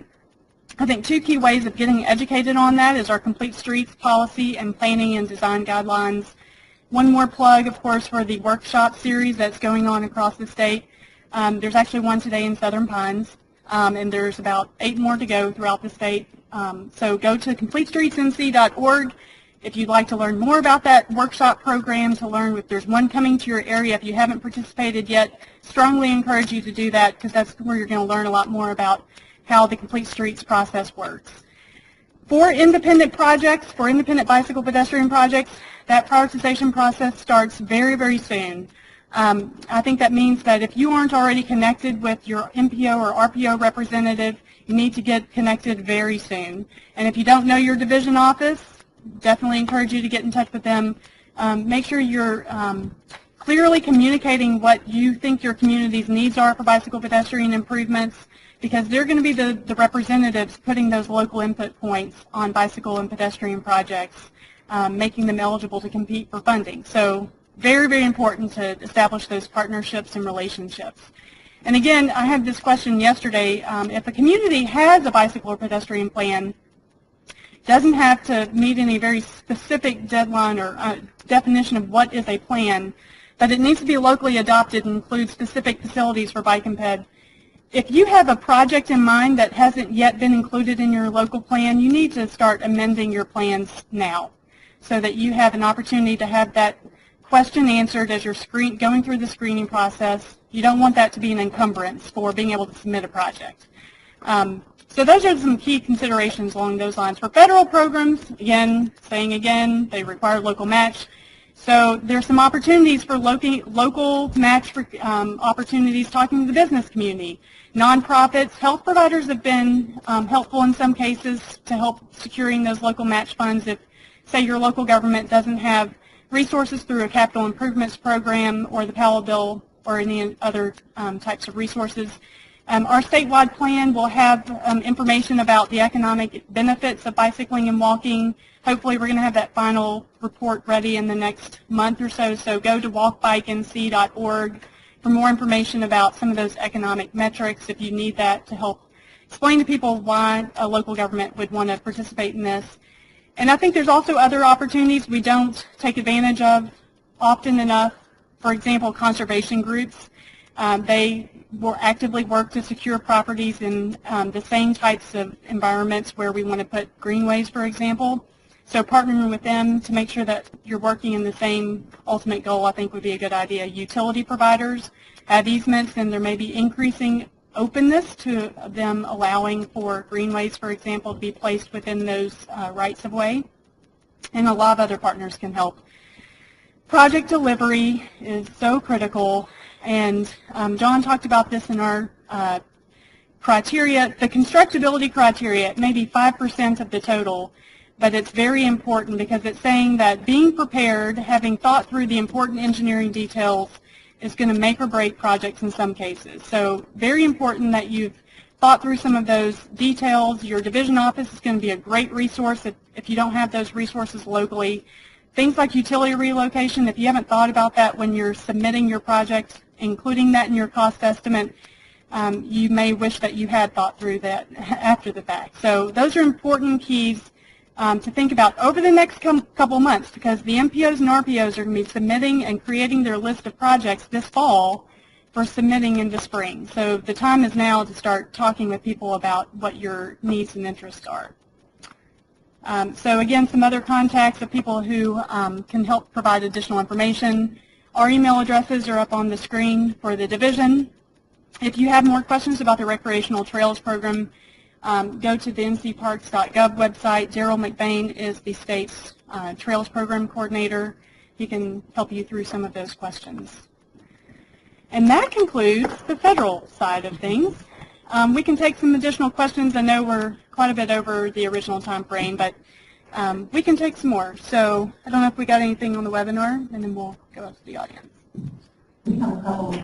[SPEAKER 1] I think two key ways of getting educated on that is our Complete Streets policy and planning and design guidelines. One more plug, of course, for the workshop series that's going on across the state. There's actually one today in Southern Pines, and there's about 8 more to go throughout the state. So go to completestreetsnc.org if you'd like to learn more about that workshop program, to learn if there's one coming to your area. If you haven't participated yet, strongly encourage you to do that, because that's where you're going to learn a lot more about how the Complete Streets process works. For independent projects, for independent bicycle pedestrian projects, that prioritization process starts very, very soon. I think that means that if you aren't already connected with your MPO or RPO representative, you need to get connected very soon. And if you don't know your division office, definitely encourage you to get in touch with them. Make sure you're clearly communicating what you think your community's needs are for bicycle pedestrian improvements, because they're going to be the representatives putting those local input points on bicycle and pedestrian projects, making them eligible to compete for funding. So very, very important to establish those partnerships and relationships. And again, I had this question yesterday. If a community has a bicycle or pedestrian plan, doesn't have to meet any very specific deadline or definition of what is a plan, but it needs to be locally adopted and include specific facilities for bike and ped. If you have a project in mind that hasn't yet been included in your local plan, you need to start amending your plans now so that you have an opportunity to have that question answered as you're going through the screening process. You don't want that to be an encumbrance for being able to submit a project. So those are some key considerations along those lines. For federal programs, again, saying again, they require local match. So there's some opportunities for local match opportunities, talking to the business community. Nonprofits, health providers have been helpful in some cases to help securing those local match funds. If, say, your local government doesn't have resources through a capital improvements program or the Powell bill or any other types of resources. Our statewide plan will have information about the economic benefits of bicycling and walking. Hopefully we're going to have that final report ready in the next month or so. So go to walkbikenc.org, for more information about some of those economic metrics if you need that to help explain to people why a local government would want to participate in this. And I think there's also other opportunities we don't take advantage of often enough. For example, conservation groups. They will actively work to secure properties in the same types of environments where we want to put greenways, for example. So partnering with them to make sure that you're working in the same ultimate goal, I think, would be a good idea. Utility providers have easements, and there may be increasing openness to them allowing for greenways, for example, to be placed within those rights-of-way. And a lot of other partners can help. Project delivery is so critical, and John talked about this in our criteria. The constructability criteria, maybe 5% of the total, but it's very important because it's saying that being prepared, having thought through the important engineering details, is going to make or break projects in some cases. So very important that you've thought through some of those details. Your division office is going to be a great resource if you don't have those resources locally. Things like utility relocation, if you haven't thought about that when you're submitting your project, including that in your cost estimate, you may wish that you had thought through that after the fact. So those are important keys to think about over the next couple months, because the MPOs and RPOs are going to be submitting and creating their list of projects this fall for submitting in the spring. So the time is now to start talking with people about what your needs and interests are. So again, some other contacts of people who can help provide additional information. Our email addresses are up on the screen for the division. If you have more questions about the Recreational Trails Program, go to the ncparks.gov website. Daryl McBain is the state's Trails Program Coordinator. He can help you through some of those questions. And that concludes the federal side of things. We can take some additional questions. I know we're quite a bit over the original time frame, but we can take some more. So I don't know if we got anything on the webinar, and then we'll go up to the audience.
[SPEAKER 7] We have a couple